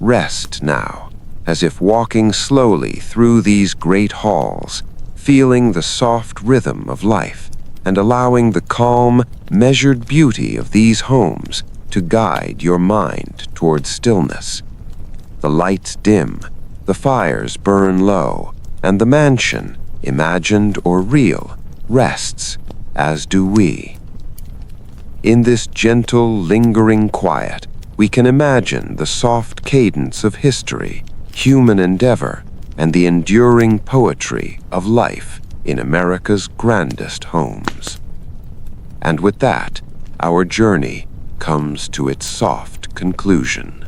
Rest now, as if walking slowly through these great halls, feeling the soft rhythm of life, and allowing the calm, measured beauty of these homes to guide your mind towards stillness. The lights dim, the fires burn low, and the mansion, imagined or real, rests, as do we. In this gentle, lingering quiet, we can imagine the soft cadence of history, human endeavor, and the enduring poetry of life in America's grandest homes. And with that, our journey comes to its soft conclusion.